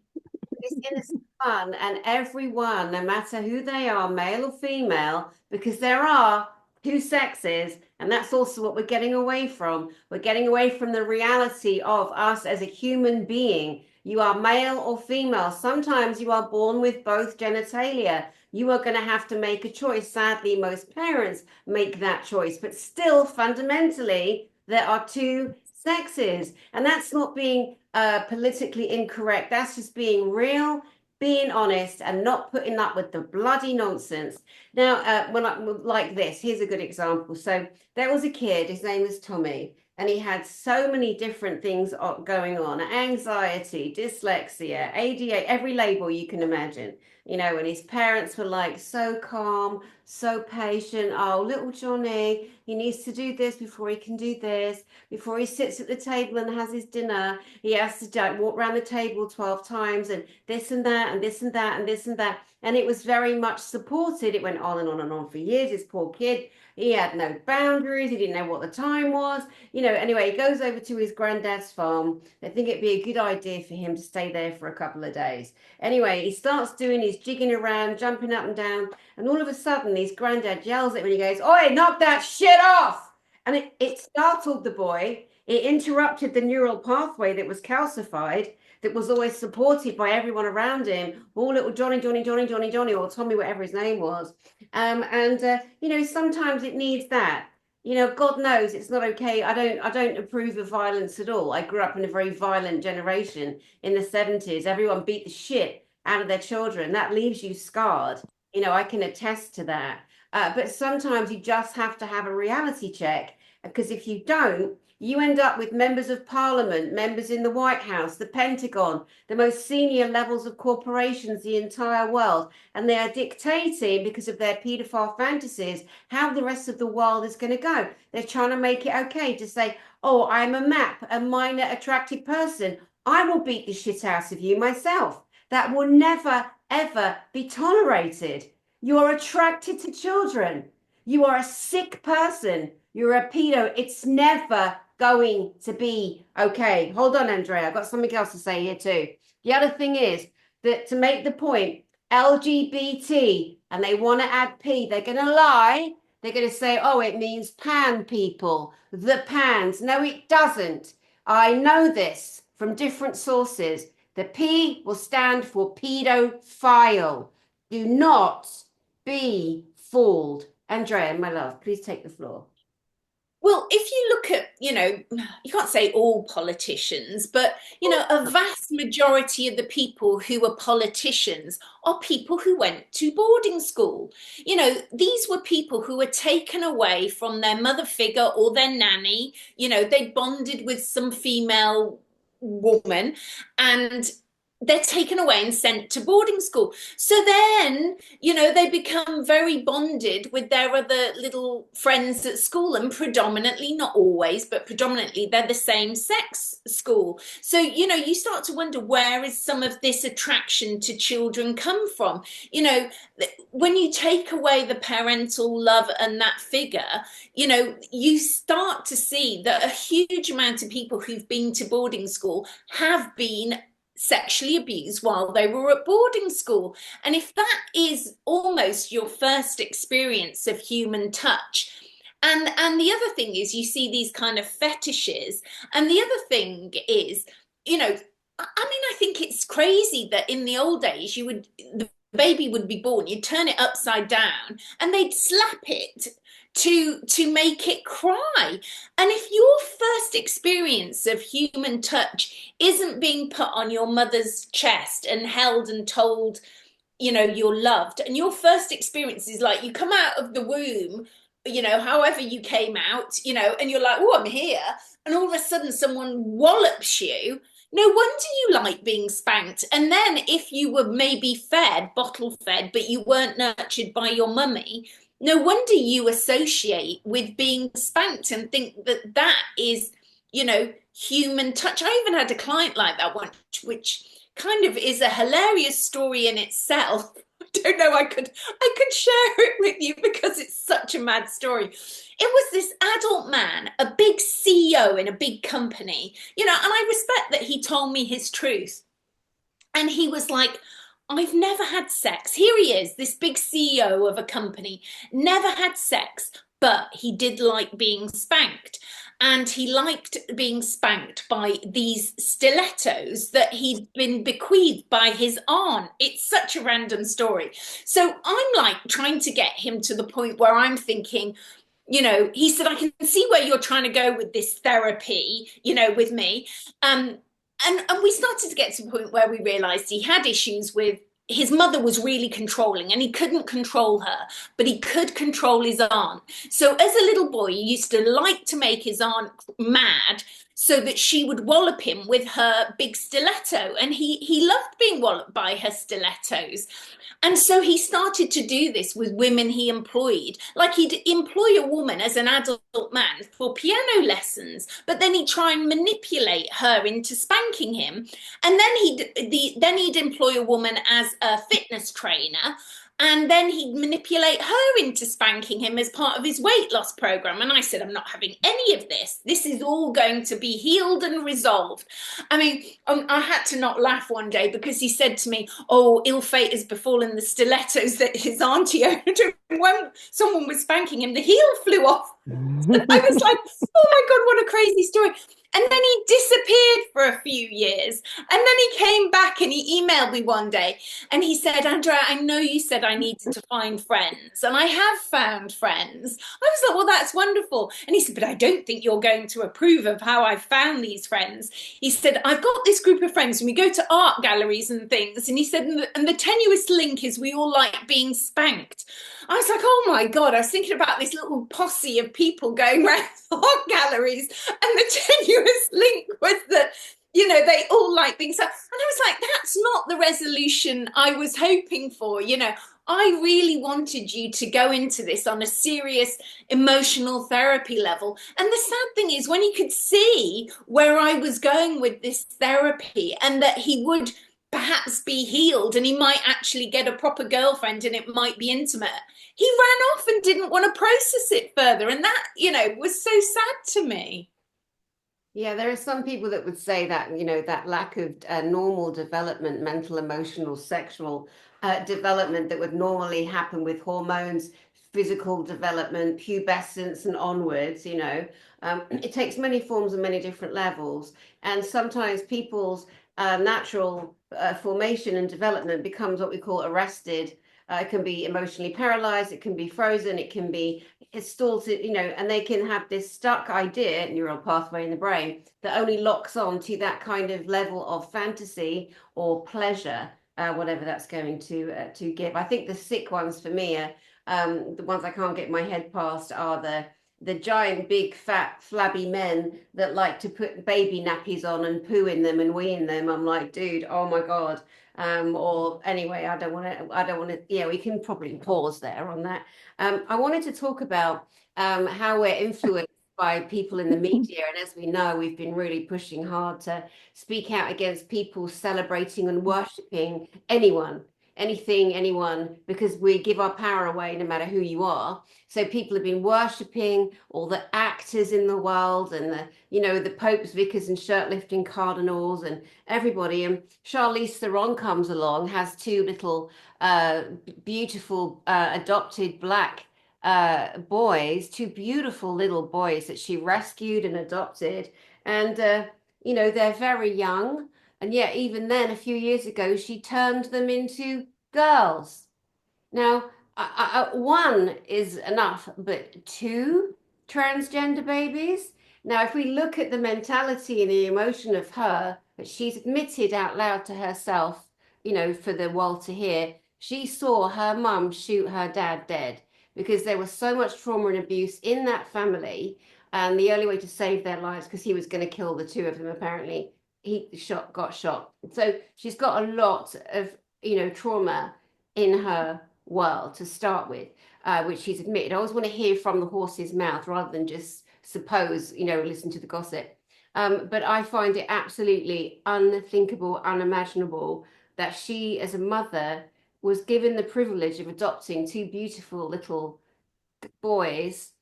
A: It's innocent fun, and everyone, no matter who they are, male or female, because there are two sexes, and that's also what we're getting away from. We're getting away from the reality of us as a human being. You are male or female. Sometimes you are born with both genitalia. You are going to have to make a choice. Sadly, most parents make that choice, but still, fundamentally, there are two sexes, and that's not being politically incorrect. That's just being real, being honest, and not putting up with the bloody nonsense. Now, when I like this, here's a good example. So there was a kid, his name was Tommy. and he had so many different things going on: anxiety, dyslexia, ADA, every label you can imagine. You know, and his parents were like so calm, so patient. Oh, little Johnny, he needs to do this before he can do this. Before he sits at the table and has his dinner, he has to walk around the table 12 times, and this and that, and this and that, and this and that. And it was very much supported. It went on and on and on for years. This poor kid, he had no boundaries. He didn't know what the time was. You know, anyway, he goes over to his granddad's farm. They think it'd be a good idea for him to stay there for a couple of days. Anyway, he starts doing his jigging around, jumping up and down. And all of a sudden, his granddad yells at him and he goes, "Oi, knock that shit off!" And it startled the boy. It interrupted the neural pathway that was calcified, that was always supported by everyone around him. All little Johnny, Johnny, Johnny, Johnny, Johnny, or Tommy, whatever his name was. You know, sometimes it needs that. You know, God knows it's not okay. I don't approve of violence at all. I grew up in a very violent generation in the 70s. Everyone beat the shit out of their children. That leaves you scarred. You know, I can attest to that. But sometimes you just have to have a reality check, because if you don't, you end up with members of parliament, members in the White House, the Pentagon, the most senior levels of corporations, the entire world, and they are dictating, because of their paedophile fantasies, how the rest of the world is going to go. They're trying to make it okay to say, "Oh, I'm a map, a minor attractive person. I will beat the shit out of you myself." That will never, ever be tolerated. You are attracted to children. You are a sick person. You're a pedo. It's never going to be okay. Hold on, Andrea. I've got something else to say here too. The other thing is that, to make the point, LGBT, and they want to add P, they're going to lie. They're going to say, "Oh, it means pan people, the pans." No, it doesn't. I know this from different sources. The P will stand for pedophile. Do not be fooled. Andrea, my love, please take the floor.
C: Well, if you look at, you can't say all politicians, but, a vast majority of the people who are politicians are people who went to boarding school. These were people who were taken away from their mother figure or their nanny. They bonded with some female woman, and they're taken away and sent to boarding school. So then, they become very bonded with their other little friends at school, and predominantly, not always, but predominantly, they're the same sex school. So, you start to wonder, where is some of this attraction to children come from? When you take away the parental love and that figure, you start to see that a huge amount of people who've been to boarding school have been sexually abused while they were at boarding school. And if that is almost your first experience of human touch, and the other thing is, you see these kind of fetishes, and the other thing is, I think it's crazy that in the old days, the baby would be born, you'd turn it upside down and they'd slap it to make it cry. And if your first experience of human touch isn't being put on your mother's chest and held and told, you're loved, and your first experience is like, you come out of the womb, however you came out, and you're like, "Oh, I'm here," and all of a sudden someone wallops you. No wonder you like being spanked. And then if you were maybe fed, bottle fed, but you weren't nurtured by your mummy, no wonder you associate with being spanked and think that that is, human touch. I even had a client like that one, which kind of is a hilarious story in itself. I don't know, I could share it with you because it's such a mad story. It was this adult man, a big CEO in a big company, and I respect that he told me his truth. And he was like, "I've never had sex." Here he is, this big CEO of a company, never had sex, but he did like being spanked. And he liked being spanked by these stilettos that he'd been bequeathed by his aunt. It's such a random story. So I'm like trying to get him to the point where I'm thinking, he said, "I can see where you're trying to go with this therapy, with me." And we started to get to a point where we realized he had issues with his mother was really controlling and he couldn't control her, but he could control his aunt. So as a little boy, he used to like to make his aunt mad so that she would wallop him with her big stiletto. And he loved being walloped by her stilettos. And so he started to do this with women he employed. Like he'd employ a woman as an adult man for piano lessons, but then he'd try and manipulate her into spanking him. And then he'd employ a woman as a fitness trainer, and then he'd manipulate her into spanking him as part of his weight loss program. And I said, I'm not having any of this. This is all going to be healed and resolved. I mean, I had to not laugh one day because he said to me, oh, ill fate has befallen the stilettos that his auntie owned. When someone was spanking him, the heel flew off. I was like, oh my God, what a crazy story. And then he disappeared for a few years. And then he came back and he emailed me one day and he said, Andrea, I know you said I needed to find friends, and I have found friends. I was like, well, that's wonderful. And he said, but I don't think you're going to approve of how I found these friends. He said, I've got this group of friends and we go to art galleries and things. And he said, and the tenuous link is we all like being spanked. I was like, oh my God, I was thinking about this little posse of people going around art galleries, and the tenuous link was that, you know, they all like being so. And I was like, that's not the resolution I was hoping for. You know, I really wanted you to go into this on a serious emotional therapy level. And the sad thing is, when he could see where I was going with this therapy and that he would perhaps be healed and he might actually get a proper girlfriend and it might be intimate, he ran off and didn't want to process it further. And that, you know, was so sad to me.
A: Yeah, there are some people that would say that, you know, that lack of normal development, mental, emotional, sexual development that would normally happen with hormones, physical development, pubescence and onwards, you know, it takes many forms and many different levels. And sometimes people's natural formation and development becomes what we call arrested. It can be emotionally paralyzed, it can be frozen, it can be stalled, you know, and they can have this stuck idea, neural pathway in the brain, that only locks on to that kind of level of fantasy or pleasure, whatever that's going to give. I think the sick ones for me are the ones I can't get my head past are the giant, big, fat, flabby men that like to put baby nappies on and poo in them and wee in them. I'm like, dude, oh my God. Or anyway, I don't want to, yeah, we can probably pause there on that. I wanted to talk about how we're influenced by people in the media. And as we know, we've been really pushing hard to speak out against people celebrating and worshipping anyone, anything, anyone, because we give our power away no matter who you are. So people have been worshipping all the actors in the world and the, you know, the popes, vicars and shirt lifting cardinals and everybody. And Charlize Theron comes along, has two little beautiful adopted black boys, two beautiful little boys that she rescued and adopted. And, you know, they're very young. And yet, even then, a few years ago, she turned them into girls. Now, one is enough, but two transgender babies? Now, if we look at the mentality and the emotion of her, that she's admitted out loud to herself, you know, for the world to hear, she saw her mum shoot her dad dead because there was so much trauma and abuse in that family. And the only way to save their lives, because he was going to kill the two of them, apparently, got shot. So she's got a lot of, you know, trauma in her world to start with, which she's admitted. I always want to hear from the horse's mouth rather than just suppose, you know, listen to the gossip. But I find it absolutely unthinkable, unimaginable that she, as a mother, was given the privilege of adopting two beautiful little boys,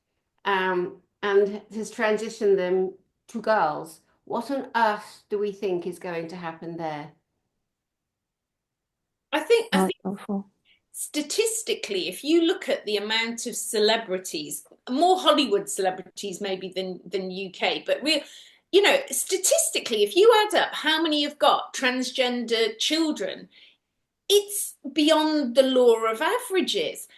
A: and has transitioned them to girls. What on earth do we think is going to happen there?
C: I think
B: Awful.
C: statistically, if you look at the amount of celebrities, more Hollywood celebrities maybe than UK, but we, you know, statistically, if you add up how many have got transgender children, it's beyond the law of averages.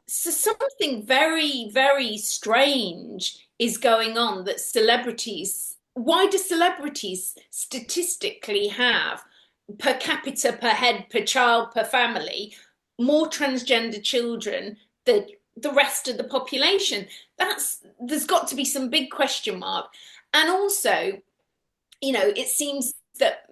C: So something very, very strange is going on that celebrities, why do celebrities statistically have per capita, per head, per child, per family, more transgender children than the rest of the population. There's got to be some big question mark. And also, you know, it seems that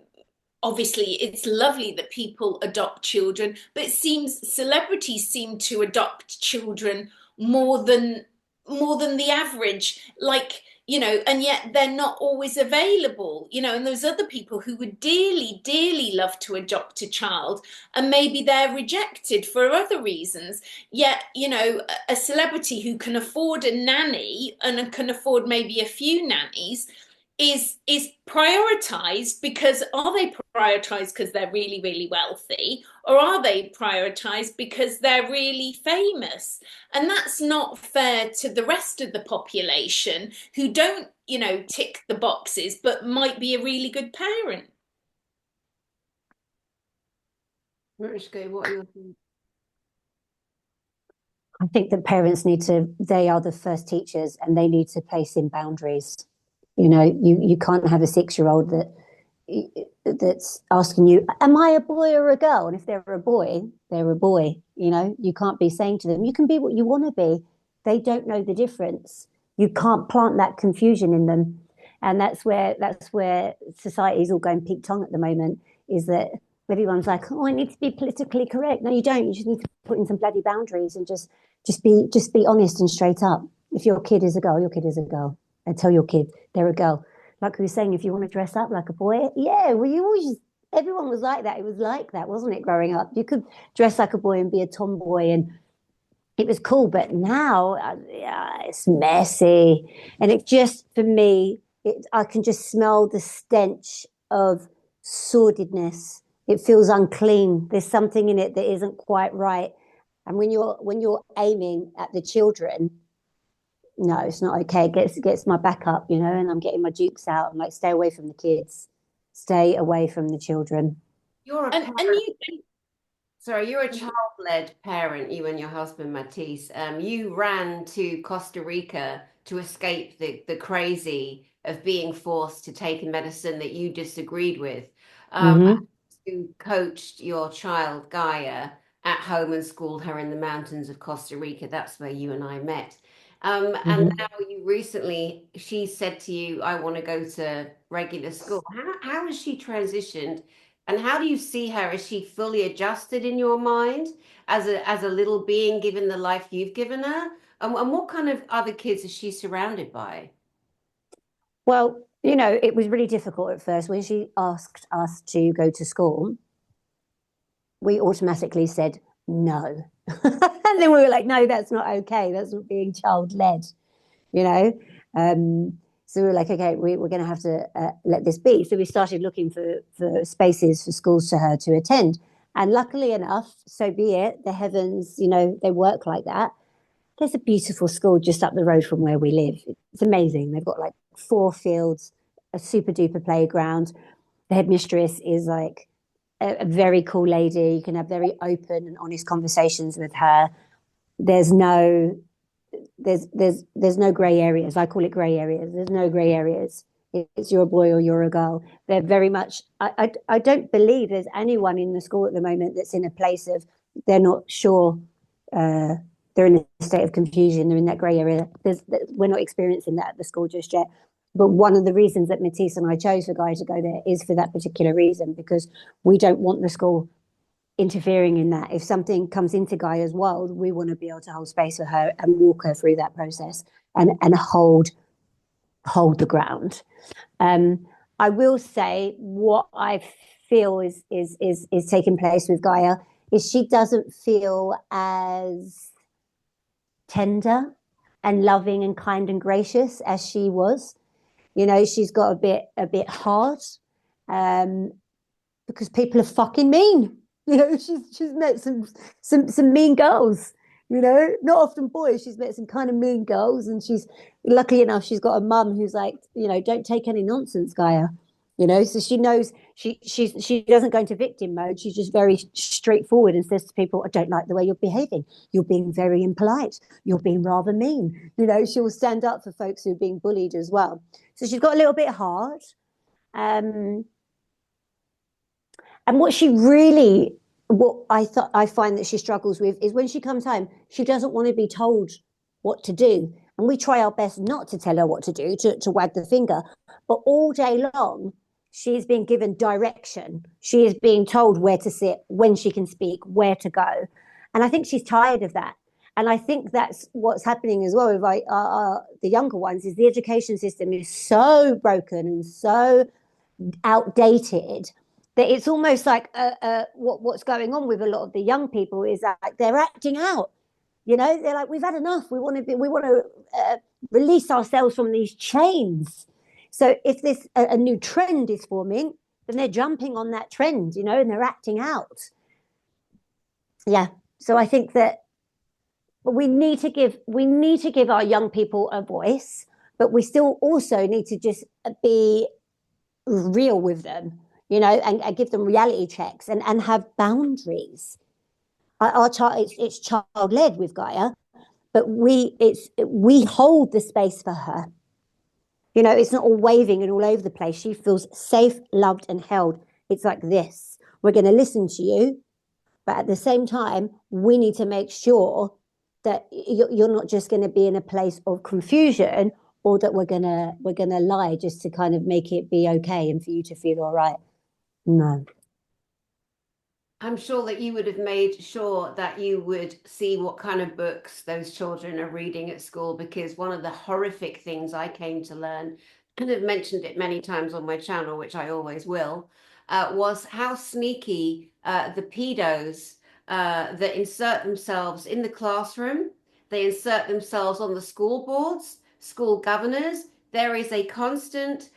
C: obviously it's lovely that people adopt children, but it seems celebrities seem to adopt children more than the average. Like, you know, and yet they're not always available, you know, and there's other people who would dearly, dearly love to adopt a child, and maybe they're rejected for other reasons. Yet, you know, a celebrity who can afford a nanny and can afford maybe a few nannies is prioritized, because are they prioritized because they're really, really wealthy, or are they prioritized because they're really famous? And that's not fair to the rest of the population who don't, you know, tick the boxes but might be a really good parent.
A: Marishka, what are your thoughts?
B: I think that parents they are the first teachers, and they need to place in boundaries. You know, you can't have a 6-year-old that's asking you, am I a boy or a girl? And if they're a boy, they're a boy. You know, you can't be saying to them, you can be what you want to be. They don't know the difference. You can't plant that confusion in them. And that's where society's all going peak tongue at the moment, is that everyone's like, oh, I need to be politically correct. No, you don't. You just need to put in some bloody boundaries and just be honest and straight up. If your kid is a girl, your kid is a girl. And tell your kid they're a girl. Like we were saying, if you want to dress up like a boy, yeah, well, you always, everyone was like that. It was like that, wasn't it, growing up? You could dress like a boy and be a tomboy, and it was cool. But now, it's messy. And it just, for me, I can just smell the stench of sordidness. It feels unclean. There's something in it that isn't quite right. And when you're aiming at the children, no, it's not okay. It gets my back up, you know, and I'm getting my dukes out. I'm like, stay away from the kids, stay away from the children.
A: You're a
C: And
A: parent.
C: you
A: Sorry, you're a child-led parent, you and your husband, Matisse. You ran to Costa Rica to escape the crazy of being forced to take a medicine that you disagreed with.
B: Mm-hmm.
A: You coached your child, Gaia, at home and schooled her in the mountains of Costa Rica. That's where you and I met. And
B: Mm-hmm.
A: now she said to you, I want to go to regular school. How has she transitioned? And how do you see her? Is she fully adjusted in your mind as a little being, given the life you've given her? And what kind of other kids is she surrounded by?
B: Well, you know, it was really difficult at first when she asked us to go to school. We automatically said no. And then we were like, no, that's not okay. That's not being child led, you know? So we were like, okay, we're going to have to let this be. So we started looking for spaces for schools for her to attend. And luckily enough, so be it, the heavens, you know, they work like that. There's a beautiful school just up the road from where we live. It's amazing. They've got like 4 fields, a super duper playground. The headmistress is like a very cool lady. You can have very open and honest conversations with her. There's no gray areas. I call it gray areas. There's no gray areas. It's you're a boy or you're a girl. They're very much. I don't believe there's anyone in the school at the moment that's in a place of they're not sure. They're in a state of confusion. They're in that gray area. We're not experiencing that at the school just yet. But one of the reasons that Matisse and I chose for Guy to go there is for that particular reason, because we don't want the school interfering in that. If something comes into Gaia's world, we want to be able to hold space for her and walk her through that process and hold the ground. I will say what I feel is taking place with Gaia is she doesn't feel as tender and loving and kind and gracious as she was. You know, she's got a bit hard, because people are fucking mean. You know, she's met some mean girls. You know, not often boys. She's met some kind of mean girls, and she's lucky enough she's got a mum who's like, you know, don't take any nonsense, Gaia. You know, so she knows she doesn't go into victim mode. She's just very straightforward and says to people, I don't like the way you're behaving. You're being very impolite. You're being rather mean. You know, she will stand up for folks who are being bullied as well. So she's got a little bit hard. And what I find that she struggles with is when she comes home, she doesn't want to be told what to do. And we try our best not to tell her what to do, to wag the finger. But all day long, she is being given direction. She is being told where to sit, when she can speak, where to go. And I think she's tired of that. And I think that's what's happening as well with the younger ones, is the education system is so broken and so outdated that it's almost like what's going on with a lot of the young people is that they're acting out. You know, they're like, we've had enough. We want to release ourselves from these chains. So if this a new trend is forming, then they're jumping on that trend, you know, and they're acting out. Yeah. So I think that we need to give our young people a voice, but we still also need to just be real with them, you know, and give them reality checks and have boundaries. Our child, it's child led with Gaia, but we hold the space for her. You know, it's not all waving and all over the place. She feels safe, loved, and held. It's like this. We're going to listen to you, but at the same time, we need to make sure that you're not just going to be in a place of confusion, or that we're gonna lie just to kind of make it be okay and for you to feel all right. No.
A: I'm sure that you would have made sure that you would see what kind of books those children are reading at school, because one of the horrific things I came to learn, and I've mentioned it many times on my channel, which I always will, was how sneaky the pedos that insert themselves in the classroom, they insert themselves on the school boards, school governors. There is a constant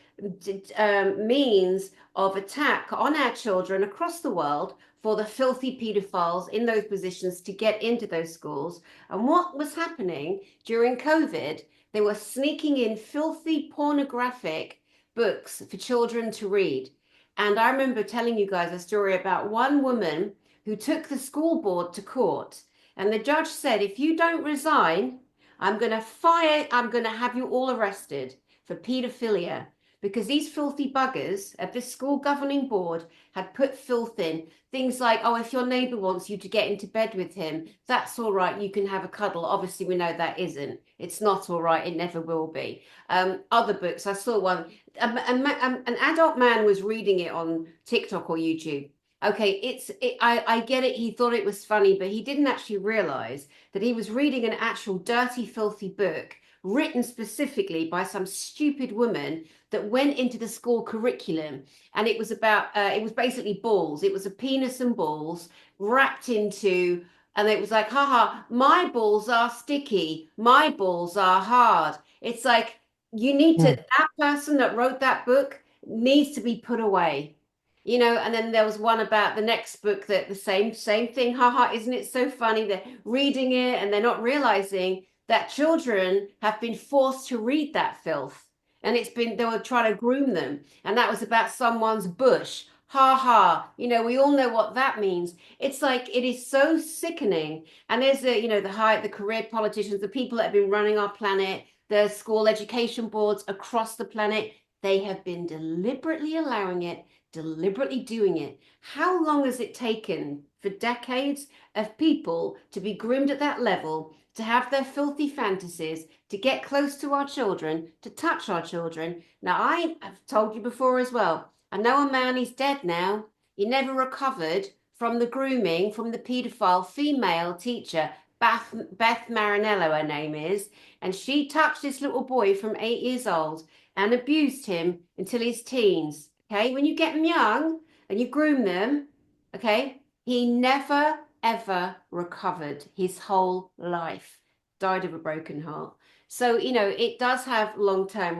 A: means of attack on our children across the world for the filthy pedophiles in those positions to get into those schools. And what was happening during COVID, they were sneaking in filthy pornographic books for children to read. And I remember telling you guys a story about one woman who took the school board to court, and the judge said, if you don't resign, I'm going to have you all arrested for pedophilia, because these filthy buggers at this school governing board had put filth in. Things like, oh, if your neighbor wants you to get into bed with him, that's all right, you can have a cuddle. Obviously, we know that isn't. It's not all right. It never will be. Other books, I saw one, an adult man was reading it on TikTok or YouTube. Okay, I get it. He thought it was funny, but he didn't actually realize that he was reading an actual dirty, filthy book written specifically by some stupid woman that went into the school curriculum. And it was about, it was basically balls. It was a penis and balls wrapped into, and it was like, haha, my balls are sticky. My balls are hard. It's like, you need to, that person that wrote that book needs to be put away. You know, and then there was one about the next book that the same thing. Haha, isn't it so funny? They're reading it and they're not realizing that children have been forced to read that filth. And they were trying to groom them. And that was about someone's bush. Ha ha. You know, we all know what that means. It's like, it is so sickening. And there's the career politicians, the people that have been running our planet, the school education boards across the planet, they have been deliberately allowing it, deliberately doing it. How long has it taken for decades of people to be groomed at that level, to have their filthy fantasies, to get close to our children, to touch our children? Now, I have told you before as well, I know a man, he's dead now. He never recovered from the grooming from the paedophile female teacher, Beth Marinello, her name is, and she touched this little boy from 8 years old and abused him until his teens. Okay, when you get them young and you groom them, okay, he never, ever recovered his whole life, died of a broken heart. So, you know, it does have long-term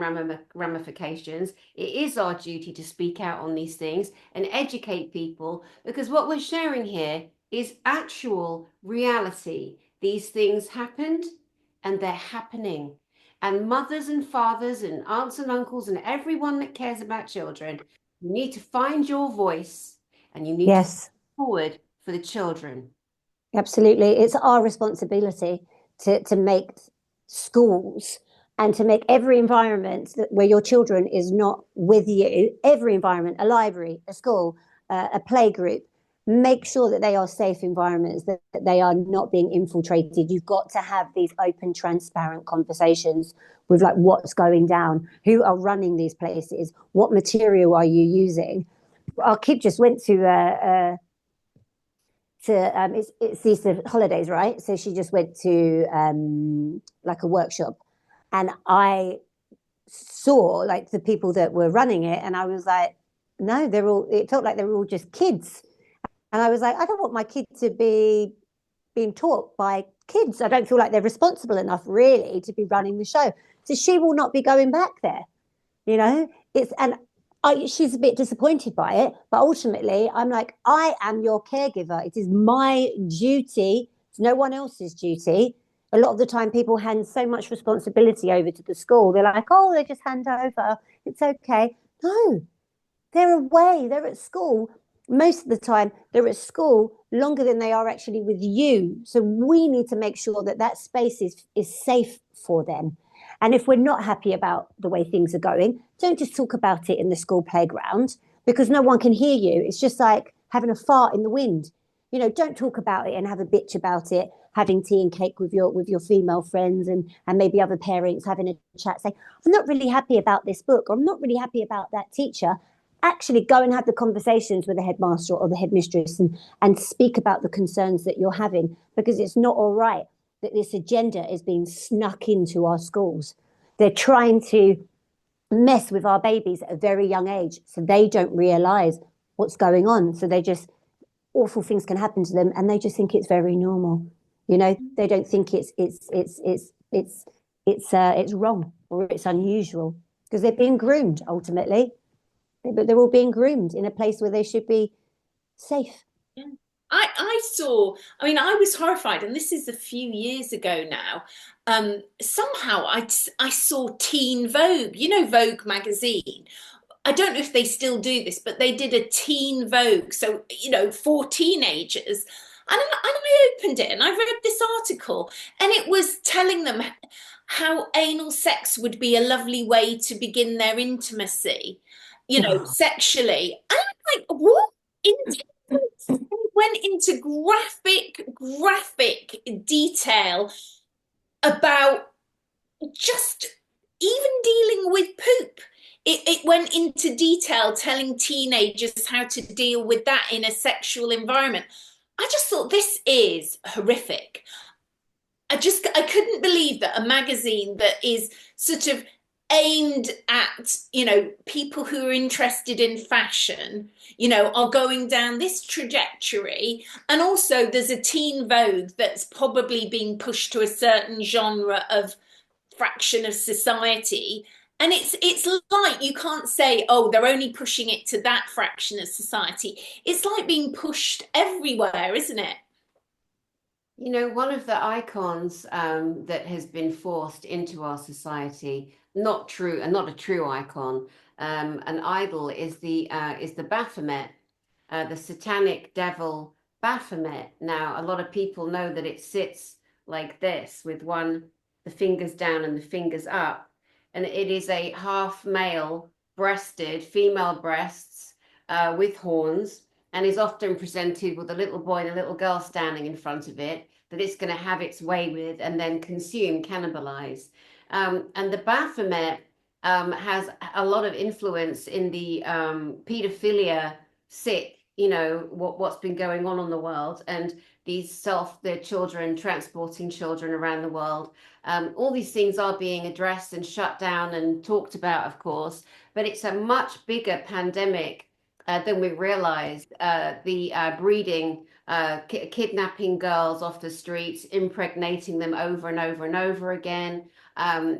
A: ramifications. It is our duty to speak out on these things and educate people, because what we're sharing here is actual reality. These things happened and they're happening. And mothers and fathers and aunts and uncles and everyone that cares about children, you need to find your voice and you need to step forward for the children.
B: Absolutely. It's our responsibility to make schools and to make every environment where your children is not with you, every environment, a library, a school, a play group, make sure that they are safe environments, that they are not being infiltrated. You've got to have these open, transparent conversations with like what's going down, who are running these places, what material are you using. Our kid just went to it's Easter holidays, right? So she just went to like a workshop, and I saw like the people that were running it, and I was like, no, they're all. It felt like they were all just kids, and I was like, I don't want my kid to be being taught by kids. I don't feel like they're responsible enough really to be running the show. So she will not be going back there. You know, she's a bit disappointed by it, but ultimately I'm like, I am your caregiver. It is my duty. It's no one else's duty. A lot of the time people hand so much responsibility over to the school. They're like, oh, they just hand over. It's okay. No, they're away. They're at school. Most of the time they're at school longer than they are actually with you. So we need to make sure that that space is safe for them. And if we're not happy about the way things are going, don't just talk about it in the school playground, because no one can hear you. It's just like having a fart in the wind. You know, don't talk about it and have a bitch about it, having tea and cake with your female friends and maybe other parents having a chat, saying, I'm not really happy about this book, or I'm not really happy about that teacher. Actually go and have the conversations with the headmaster or the headmistress and speak about the concerns that you're having, because it's not all right that this agenda is being snuck into our schools. They're trying to mess with our babies at a very young age, so they don't realize what's going on. So they just, awful things can happen to them, and they just think it's very normal. You know, they don't think it's wrong or it's unusual, because they're being groomed ultimately. But they're all being groomed in a place where they should be safe.
C: Yeah. I mean, I was horrified, and this is a few years ago now. Somehow I saw Teen Vogue, you know, Vogue magazine. I don't know if they still do this, but they did a Teen Vogue, so, you know, for teenagers. And I opened it and I read this article, and it was telling them how anal sex would be a lovely way to begin their intimacy, you know, sexually. And I'm like, what? Went into graphic detail about just even dealing with poop. It went into detail telling teenagers how to deal with that in a sexual environment. I just thought, this is horrific. I couldn't believe that a magazine that is sort of aimed at, you know, people who are interested in fashion, you know, are going down this trajectory. And also there's a Teen Vogue that's probably being pushed to a certain genre of fraction of society. And it's like, you can't say, oh, they're only pushing it to that fraction of society. It's like being pushed everywhere, isn't it?
A: You know, one of the icons that has been forced into our society, not true, and not a true icon, an idol, is the Baphomet, the satanic devil Baphomet. Now, a lot of people know that it sits like this, with the fingers down and the fingers up, and it is a half male breasted, female breasts with horns, and is often presented with a little boy and a little girl standing in front of it, that it's going to have its way with and then consume, cannibalize. And the Baphomet has a lot of influence in the pedophilia sick, you know, what's been going on in the world, and their children, transporting children around the world. All these things are being addressed and shut down and talked about, of course, but it's a much bigger pandemic than we realized. The breeding, kidnapping girls off the streets, impregnating them over and over and over again,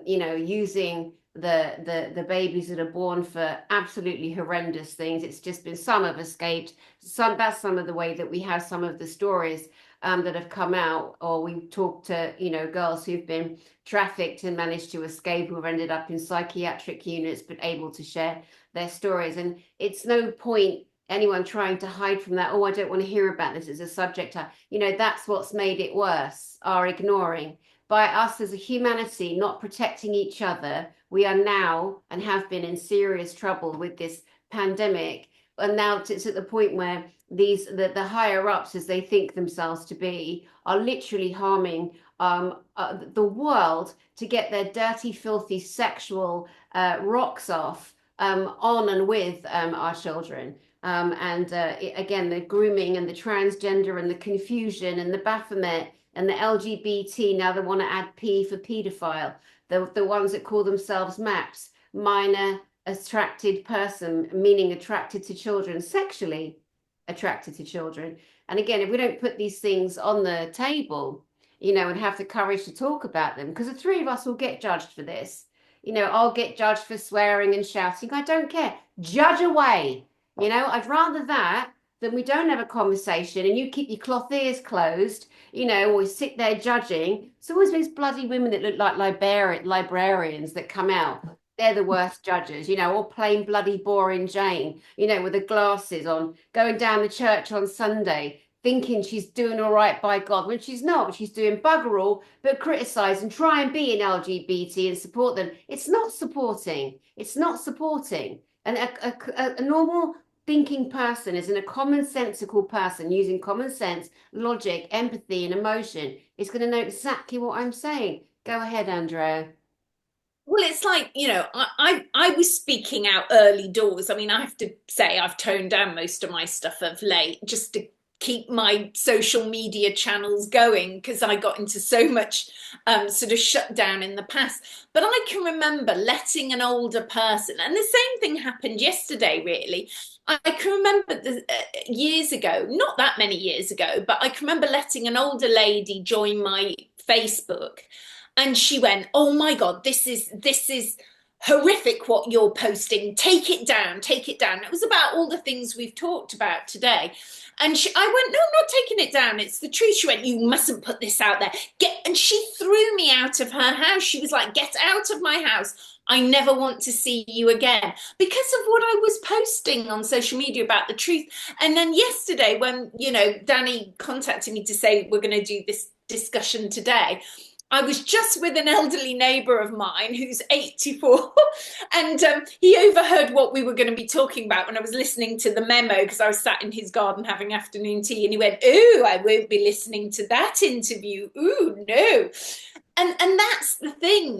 A: you know, using the babies that are born for absolutely horrendous things. It's just been, some have escaped. That's some of the way that we have some of the stories that have come out, or we talked to, you know, girls who've been trafficked and managed to escape, who have ended up in psychiatric units but able to share their stories. And it's no point anyone trying to hide from that. Oh, I don't want to hear about this as a subject. You know, that's what's made it worse, our ignoring. By us as a humanity not protecting each other, we are now and have been in serious trouble with this pandemic, and now it's at the point where the higher ups, as they think themselves to be, are literally harming the world to get their dirty, filthy sexual rocks off on and with our children. Again, the grooming and the transgender and the confusion and the Baphomet and the LGBT. Now they want to add P for paedophile. The ones that call themselves MAPS, minor attracted person, meaning attracted to children, sexually attracted to children. And again, if we don't put these things on the table, and have the courage to talk about them, because the three of us will get judged for this. I'll get judged for swearing and shouting. I don't care. Judge away. I'd rather that than we don't have a conversation and you keep your cloth ears closed, or sit there judging. It's always these bloody women that look like librarians that come out. They're the worst judges, or plain bloody boring Jane, with the glasses on, going down the church on Sunday, thinking she's doing all right by God, when she's not. She's doing bugger all but criticize and try and be an LGBT and support them. It's not supporting. It's not supporting. And a normal thinking person is in a commonsensical person using common sense, logic, empathy, and emotion is going to know exactly what I'm saying. Go ahead, Andrea.
C: Well, it's like, I was speaking out early doors. I mean, I have to say I've toned down most of my stuff of late just to keep my social media channels going because I got into so much sort of shutdown in the past. But I can remember letting an older person, and the same thing happened yesterday, really. I can remember years ago, not that many years ago, but I can remember letting an older lady join my Facebook. And she went, "Oh my God, this is horrific what you're posting. Take it down, take it down." It was about all the things we've talked about today. And I went, "No, I'm not taking it down. It's the truth." She went, "You mustn't put this out there." And she threw me out of her house. She was like, "Get out of my house. I never want to see you again," because of what I was posting on social media about the truth. And then yesterday when, Danny contacted me to say, we're going to do this discussion today, I was just with an elderly neighbour of mine who's 84 and he overheard what we were going to be talking about when I was listening to the memo because I was sat in his garden having afternoon tea, and he went, "Ooh, I won't be listening to that interview. Ooh, no." And that's the thing,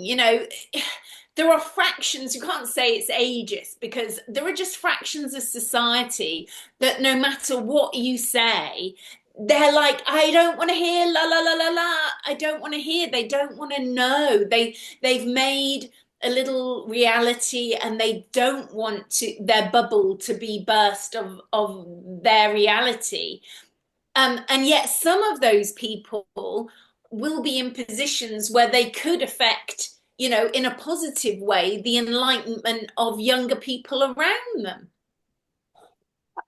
C: there are fractions, you can't say it's ageist because there are just fractions of society that no matter what you say, they're like, "I don't want to hear la la la la la. I don't want to hear." They don't want to know. They've made a little reality and they don't want their bubble to be burst of their reality. And yet some of those people will be in positions where they could affect, in a positive way, the enlightenment of younger people around them.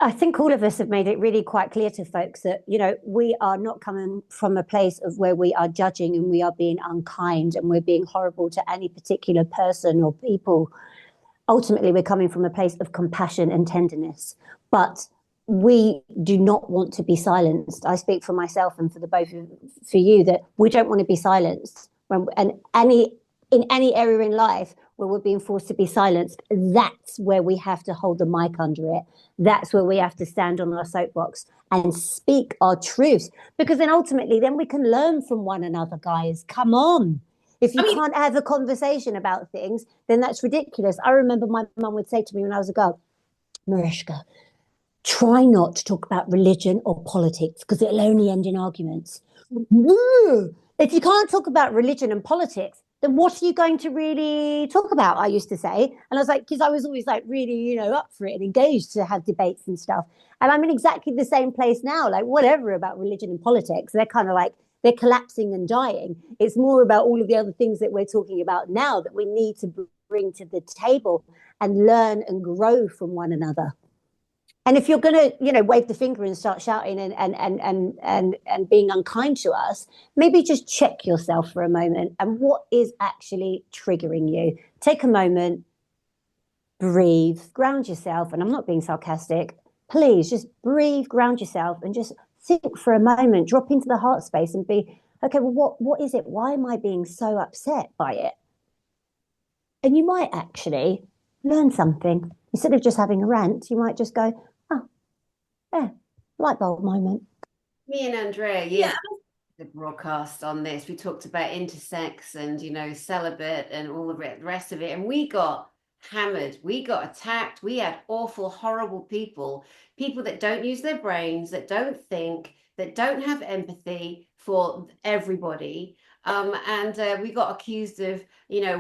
B: I think all of us have made it really quite clear to folks that, we are not coming from a place of where we are judging and we are being unkind and we're being horrible to any particular person or people. Ultimately, we're coming from a place of compassion and tenderness. But we do not want to be silenced. I speak for myself and for the both for you that we don't want to be silenced. In any area in life where we're being forced to be silenced, that's where we have to hold the mic under it. That's where we have to stand on our soapbox and speak our truths. Because then ultimately, then we can learn from one another, guys. Come on. If you can't have a conversation about things, then that's ridiculous. I remember my mum would say to me when I was a girl, "Marishka, try not to talk about religion or politics because it'll only end in arguments." If you can't talk about religion and politics, then what are you going to really talk about? I used to say. And I was like, because I was always like really, up for it and engaged to have debates and stuff. And I'm in exactly the same place now, like whatever about religion and politics. They're kind of like, they're collapsing and dying. It's more about all of the other things that we're talking about now that we need to bring to the table and learn and grow from one another. And if you're going to, wave the finger and start shouting and being unkind to us, maybe just check yourself for a moment and what is actually triggering you. Take a moment, breathe, ground yourself. And I'm not being sarcastic. Please just breathe, ground yourself and just think for a moment, drop into the heart space and be, okay, well, what is it? Why am I being so upset by it? And you might actually learn something. Instead of just having a rant, you might just go, Yeah, light bulb moment.
A: Me and Andrea,
C: Yeah.
A: years the broadcast on this, we talked about intersex and, celibate and all the rest of it. And we got hammered, we got attacked. We had awful, horrible people that don't use their brains, that don't think, that don't have empathy for everybody. And we got accused of,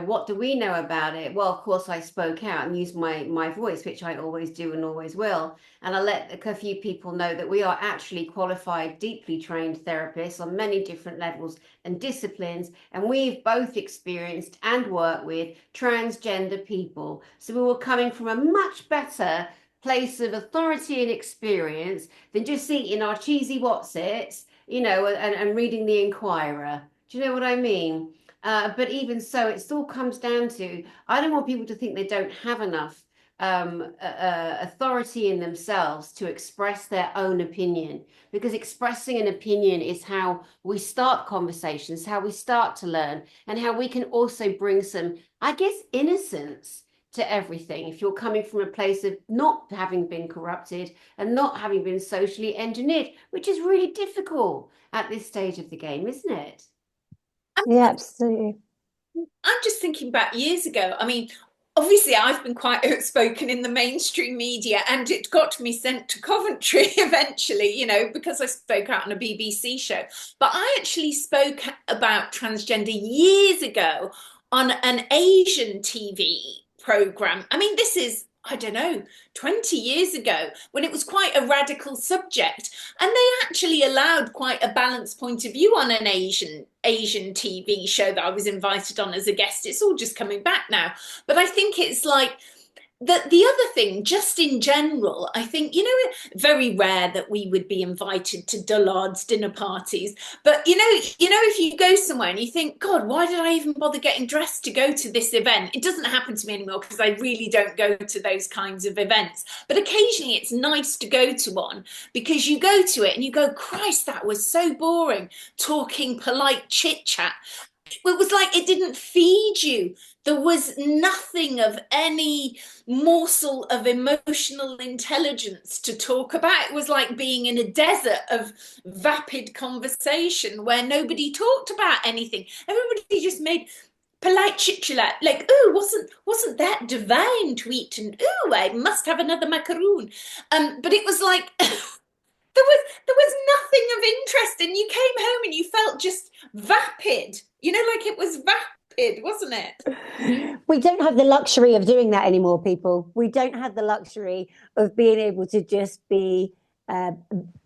A: what do we know about it? Well, of course, I spoke out and used my voice, which I always do and always will. And I let a few people know that we are actually qualified, deeply trained therapists on many different levels and disciplines. And we've both experienced and worked with transgender people. So we were coming from a much better place of authority and experience than just eating our cheesy Wotsits, and reading the Inquirer. Do you know what I mean? But even so, it still comes down to, I don't want people to think they don't have enough authority in themselves to express their own opinion, because expressing an opinion is how we start conversations, how we start to learn, and how we can also bring some, I guess, innocence to everything if you're coming from a place of not having been corrupted and not having been socially engineered, which is really difficult at this stage of the game, isn't it?
B: Yeah, absolutely.
C: I'm just thinking back years ago. I mean, obviously, I've been quite outspoken in the mainstream media, and it got me sent to Coventry eventually, because I spoke out on a BBC show. But I actually spoke about transgender years ago on an Asian TV program. I mean, this is, I don't know, 20 years ago when it was quite a radical subject. And they actually allowed quite a balanced point of view on an Asian TV show that I was invited on as a guest. It's all just coming back now. But I think it's like the other thing, just in general, I think, very rare that we would be invited to dullards dinner parties. But if you go somewhere and you think, God, why did I even bother getting dressed to go to this event? It doesn't happen to me anymore because I really don't go to those kinds of events. But occasionally it's nice to go to one because you go to it and you go, Christ, that was so boring, talking polite chit chat. It was like it didn't feed you. There was nothing of any morsel of emotional intelligence to talk about. It was like being in a desert of vapid conversation where nobody talked about anything. Everybody just made polite chit chat, like, oh, wasn't that divine to eat? And oh, I must have another macaroon. But it was like there was nothing of interest, and you came home and you felt just vapid, like it was vapid, wasn't it?
B: We don't have the luxury of doing that anymore, people. We don't have the luxury of being able to just be uh,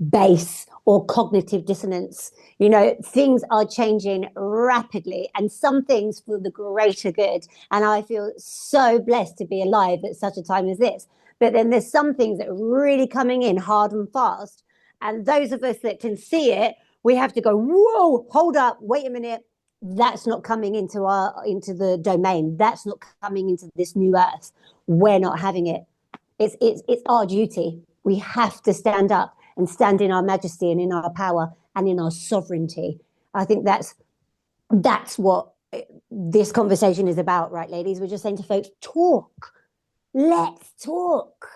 B: base or cognitive dissonance. Things are changing rapidly, and some things for the greater good. And I feel so blessed to be alive at such a time as this. But then there's some things that are really coming in hard and fast. And those of us that can see it, we have to go, whoa, hold up, wait a minute. That's not coming into the domain. That's not coming into this new earth. We're not having it. It's our duty. We have to stand up and stand in our majesty and in our power and in our sovereignty. I think that's what this conversation is about, right, ladies? We're just saying to folks, talk. Let's talk.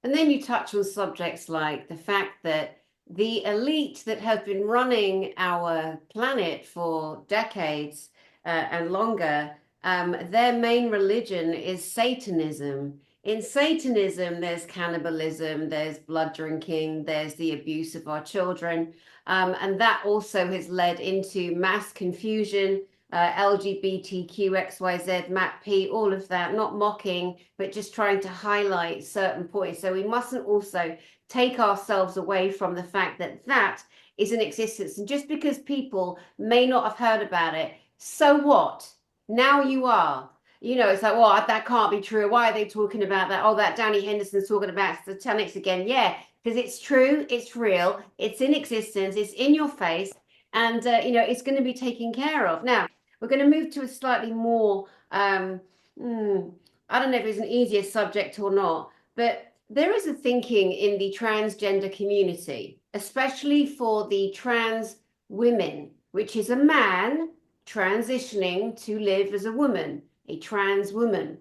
A: And then you touch on subjects like the fact that the elite that have been running our planet for decades and longer, their main religion is Satanism. In Satanism, there's cannibalism, there's blood drinking, there's the abuse of our children. And that also has led into mass confusion, LGBTQ, XYZ, MAP, all of that, not mocking, but just trying to highlight certain points. So we mustn't also take ourselves away from the fact that that is in existence. And just because people may not have heard about it, so what? Now you are. It's like, well, that can't be true. Why are they talking about that? Oh, that Danny Henderson's talking about satanics again. Yeah, because it's true, it's real, it's in existence, it's in your face, and it's going to be taken care of. Now, we're going to move to a slightly more, I don't know if it's an easier subject or not, but there is a thinking in the transgender community, especially for the trans women, which is a man transitioning to live as a woman, a trans woman.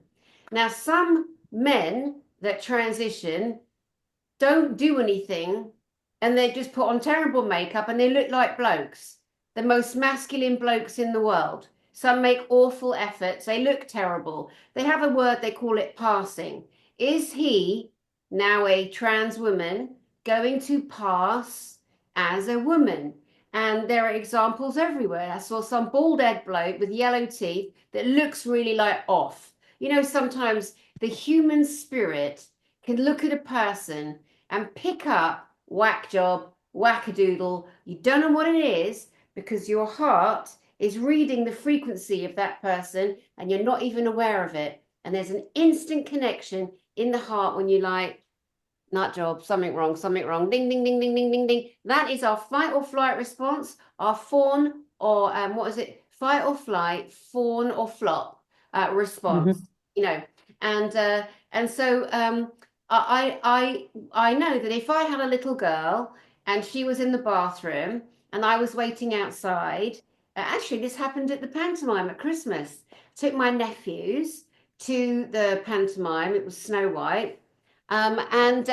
A: Now, some men that transition don't do anything, and they just put on terrible makeup and they look like blokes, the most masculine blokes in the world. Some make awful efforts. They look terrible. They have a word, they call it passing. Is he, now a trans woman, going to pass as a woman? And there are examples everywhere. I saw some bald-head bloke with yellow teeth that looks really like off. You know, sometimes the human spirit can look at a person and pick up whack job, whack-a-doodle. You don't know what it is because your heart is reading the frequency of that person and you're not even aware of it. And there's an instant connection in the heart when you like, nut job, something wrong, ding, ding, ding, ding, ding, ding, ding. That is our fight or flight response, our fawn or what is it? Fight or flight, fawn or flop response,
B: Mhm.
A: you know. And so I know that if I had a little girl and she was in the bathroom and I was waiting outside, actually this happened at the pantomime at Christmas. Took my nephews to the pantomime. It was Snow White. And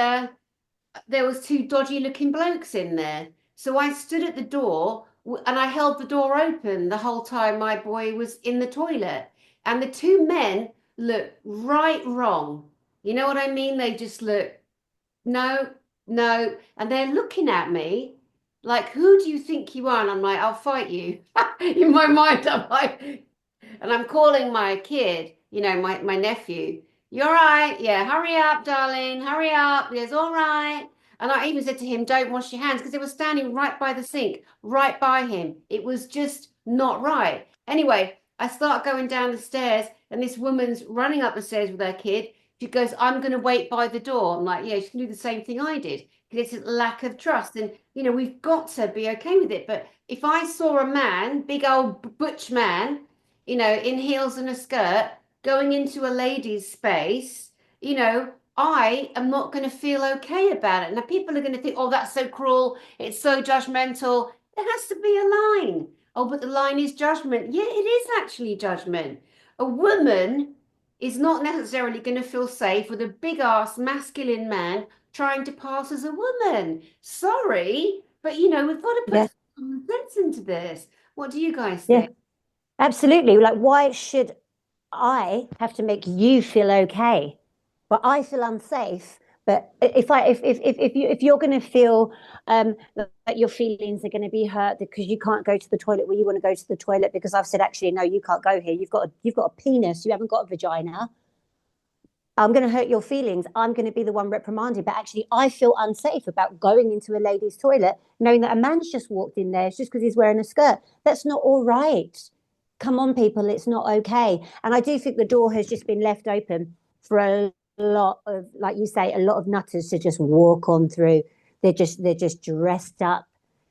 A: there was two dodgy looking blokes in there. So I stood at the door and I held the door open the whole time my boy was in the toilet. And the two men looked right wrong. You know what I mean? They just look, no, no. And they're looking at me like, who do you think you are? And I'm like, I'll fight you. In my mind, I'm like, and I'm calling my kid, you know, my nephew, you're right. Yeah, hurry up, darling. Hurry up. It's all right. And I even said to him, don't wash your hands because they were standing right by the sink, right by him. It was just not right. Anyway, I start going down the stairs and this woman's running up the stairs with her kid. She goes, I'm going to wait by the door. I'm like, yeah, she can do the same thing I did because it's a lack of trust. And, you know, we've got to be okay with it. But if I saw a man, big old butch man, you know, in heels and a skirt, going into a lady's space, you know, I am not going to feel okay about it. Now, people are going to think, oh, that's so cruel. It's so judgmental. There has to be a line. Oh, but the line is judgment. Yeah, it is actually judgment. A woman is not necessarily going to feel safe with a big ass masculine man trying to pass as a woman. Sorry, but you know, we've got to put
B: Yeah,
A: some common sense into this. What do you guys
B: yeah,
A: think?
B: absolutely. Like, why should I have to make you feel okay? But I feel unsafe. But if you're going to feel that your feelings are going to be hurt because you can't go to the toilet where you want to go to the toilet because I've said actually no, you can't go here. You've got a penis. You haven't got a vagina. I'm going to hurt your feelings. I'm going to be the one reprimanded. But actually, I feel unsafe about going into a lady's toilet, knowing that a man's just walked in there just because he's wearing a skirt. That's not all right. Come on, people, it's not okay. And I do think the door has just been left open for a lot of, like you say, a lot of nutters to just walk on through. They're just dressed up,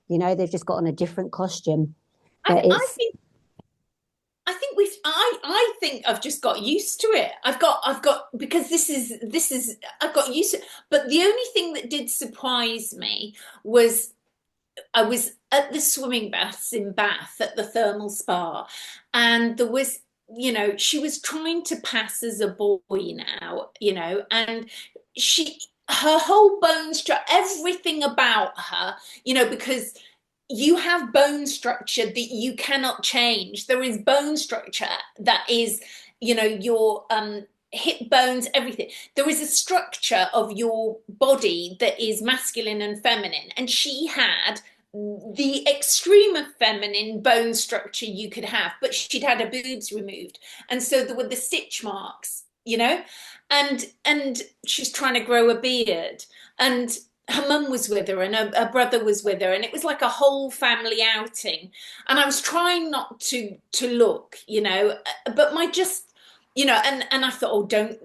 B: they've just got on a different costume.
C: I,
B: But
C: I
B: it's
C: think I think I think I've just got used to it. I've got because this is I've got used to it. But the only thing that did surprise me was I was at the swimming baths in Bath at the thermal spa, and there was, she was trying to pass as a boy now, and her whole bone structure, everything about her, because you have bone structure that you cannot change. There is bone structure that is, your hip bones, everything. There is a structure of your body that is masculine and feminine. And she had the extreme of feminine bone structure you could have, but she'd had her boobs removed. And so there were the stitch marks, and she's trying to grow a beard. And her mum was with her and her brother was with her, and it was like a whole family outing. And I was trying not to look, but my just, and I thought, oh, don't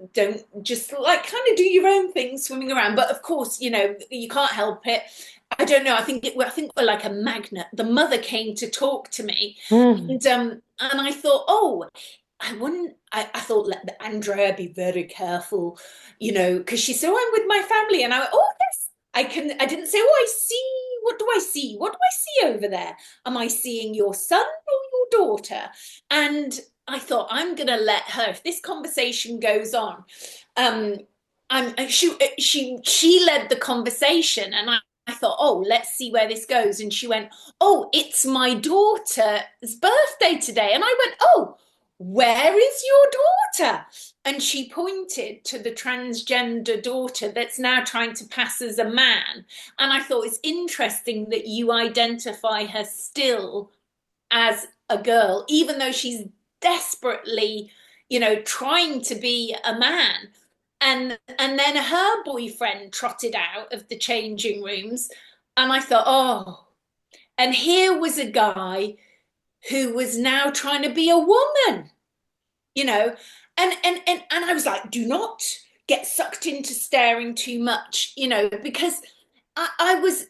C: just like kind of do your own thing swimming around. But of course, you can't help it. I don't know. I think we're like a magnet. The mother came to talk to me, and I thought, oh, I wouldn't. I thought, let Andrea be very careful, because she said, oh, I'm with my family, and I went, oh yes, I can. I didn't say, oh, I see. What do I see? What do I see over there? Am I seeing your son or your daughter? And I thought, I'm gonna let her. If this conversation goes on, um, she led the conversation, and I thought, oh, let's see where this goes. And she went, oh, it's my daughter's birthday today. And I went, oh, where is your daughter? And she pointed to the transgender daughter that's now trying to pass as a man. And I thought it's interesting that you identify her still as a girl, even though she's desperately, trying to be a man. And then her boyfriend trotted out of the changing rooms, and I thought, oh, and here was a guy who was now trying to be a woman, you know, and I was like, do not get sucked into staring too much, because I was,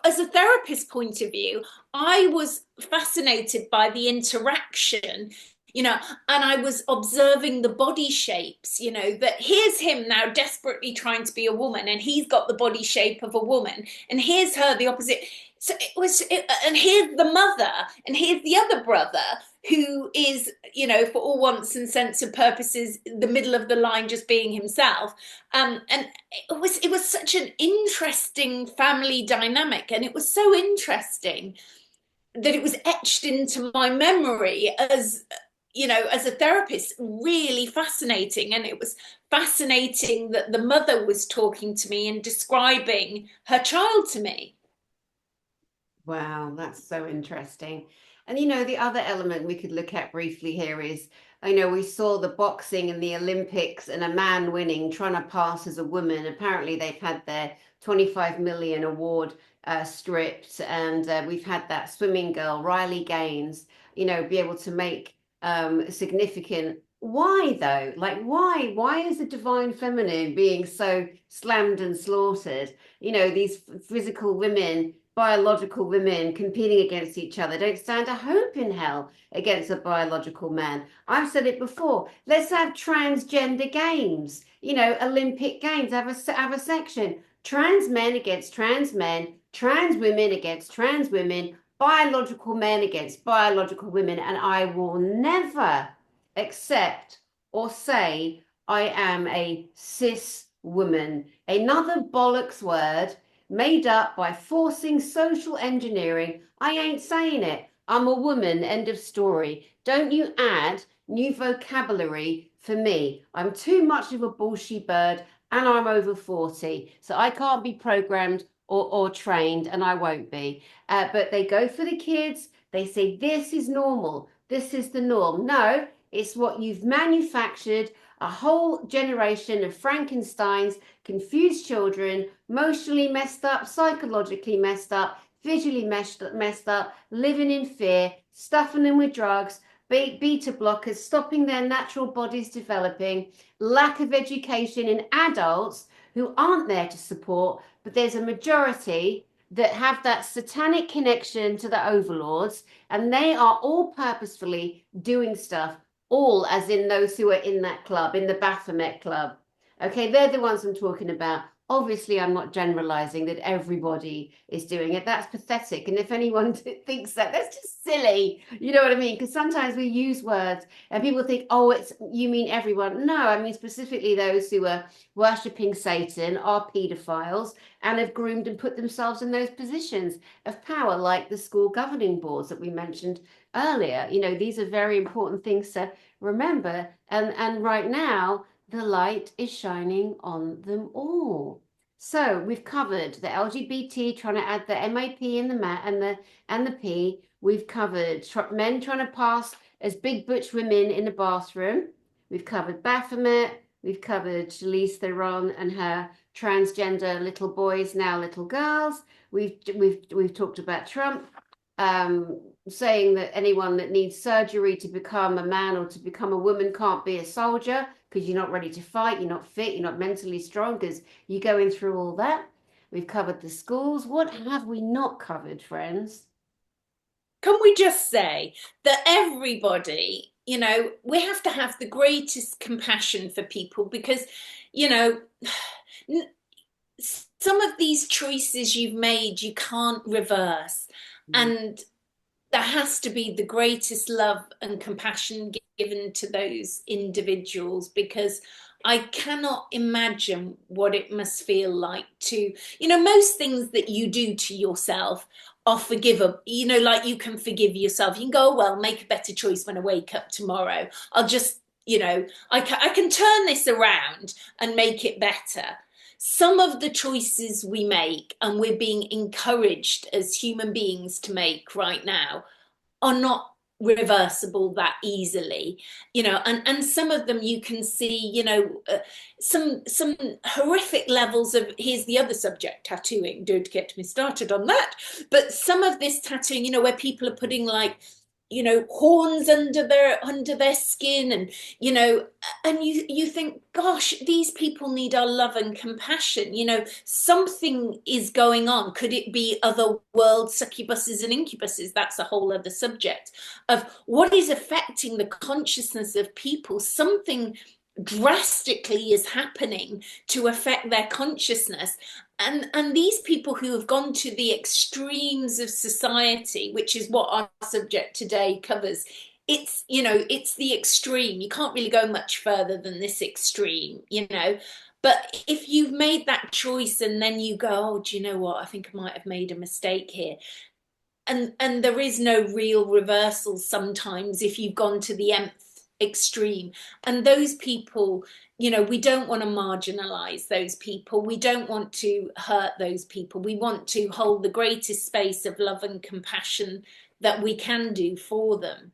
C: as a therapist point of view, I was fascinated by the interaction, and I was observing the body shapes, that here's him now desperately trying to be a woman, and he's got the body shape of a woman, and here's her, the opposite. So and here's the mother, and here's the other brother, who is, for all wants and sense of purposes, the middle of the line, just being himself. And it was such an interesting family dynamic, and it was so interesting that it was etched into my memory as, as a therapist, really fascinating. And it was fascinating that the mother was talking to me and describing her child to me.
A: Wow, that's so interesting. And the other element we could look at briefly here is, I know we saw the boxing in the Olympics and a man winning, trying to pass as a woman. Apparently, they've had their 25 million award stripped, and we've had that swimming girl, Riley Gaines, be able to make significant. Why though? Like, why? Why is the divine feminine being so slammed and slaughtered? These physical women, biological women competing against each other don't stand a hope in hell against a biological man. I've said it before. Let's have transgender games, Olympic games, have a section. Trans men against trans men, trans women against trans women, biological men against biological women, and I will never accept or say I am a cis woman. Another bollocks word made up by forcing social engineering. I ain't saying it. I'm a woman, end of story. Don't you add new vocabulary for me. I'm too much of a bullshit bird, and I'm over 40. So I can't be programmed or trained, and I won't be. But they go for the kids. They say, this is normal. This is the norm. No, it's what you've manufactured, a whole generation of Frankensteins, confused children, emotionally messed up, psychologically messed up, visually messed up, living in fear, stuffing them with drugs, beta blockers, stopping their natural bodies developing, lack of education in adults who aren't there to support, but there's a majority that have that satanic connection to the overlords, and they are all purposefully doing stuff, all as in those who are in that club, in the Baphomet club. Okay, they're the ones I'm talking about. Obviously, I'm not generalizing that everybody is doing it. That's pathetic. And if anyone thinks that, that's just silly. You know what I mean? Because sometimes we use words and people think, oh, you mean everyone. No, I mean specifically those who are worshipping Satan, are pedophiles, and have groomed and put themselves in those positions of power, like the school governing boards that we mentioned earlier. These are very important things to remember. And right now, the light is shining on them all. So we've covered the LGBT, trying to add the MAP in the mat and the P. We've covered men trying to pass as big butch women in the bathroom. We've covered Baphomet. We've covered Charlize Theron and her transgender little boys, now little girls. We've talked about Trump saying that anyone that needs surgery to become a man or to become a woman can't be a soldier because you're not ready to fight, you're not fit, you're not mentally strong because you're going through all that. We've covered the schools. What have we not covered, friends?
C: Can we just say that everybody, we have to have the greatest compassion for people, because, some of these choices you've made, you can't reverse. And there has to be the greatest love and compassion given to those individuals, because I cannot imagine what it must feel like to, most things that you do to yourself are forgivable. Like you can forgive yourself. You can go, oh, well, make a better choice when I wake up tomorrow. I'll just, I can turn this around and make it better. Some of the choices we make and we're being encouraged as human beings to make right now are not reversible that easily, and some of them you can see, some horrific levels of, here's the other subject, tattooing, don't get me started on that, but some of this tattooing, where people are putting like, horns under their skin, and and you think, gosh, these people need our love and compassion. Something is going on. Could it be other world succubuses and incubuses? That's a whole other subject of what is affecting the consciousness of people. Something drastically is happening to affect their consciousness, and these people who have gone to the extremes of society, which is what our subject today covers, it's the extreme. You can't really go much further than this extreme, but if you've made that choice and then you go, oh, do you know what, I think I might have made a mistake here, and there is no real reversal sometimes if you've gone to the nth extreme. And those people, we don't want to marginalize those people. We don't want to hurt those people. We want to hold the greatest space of love and compassion that we can do for them.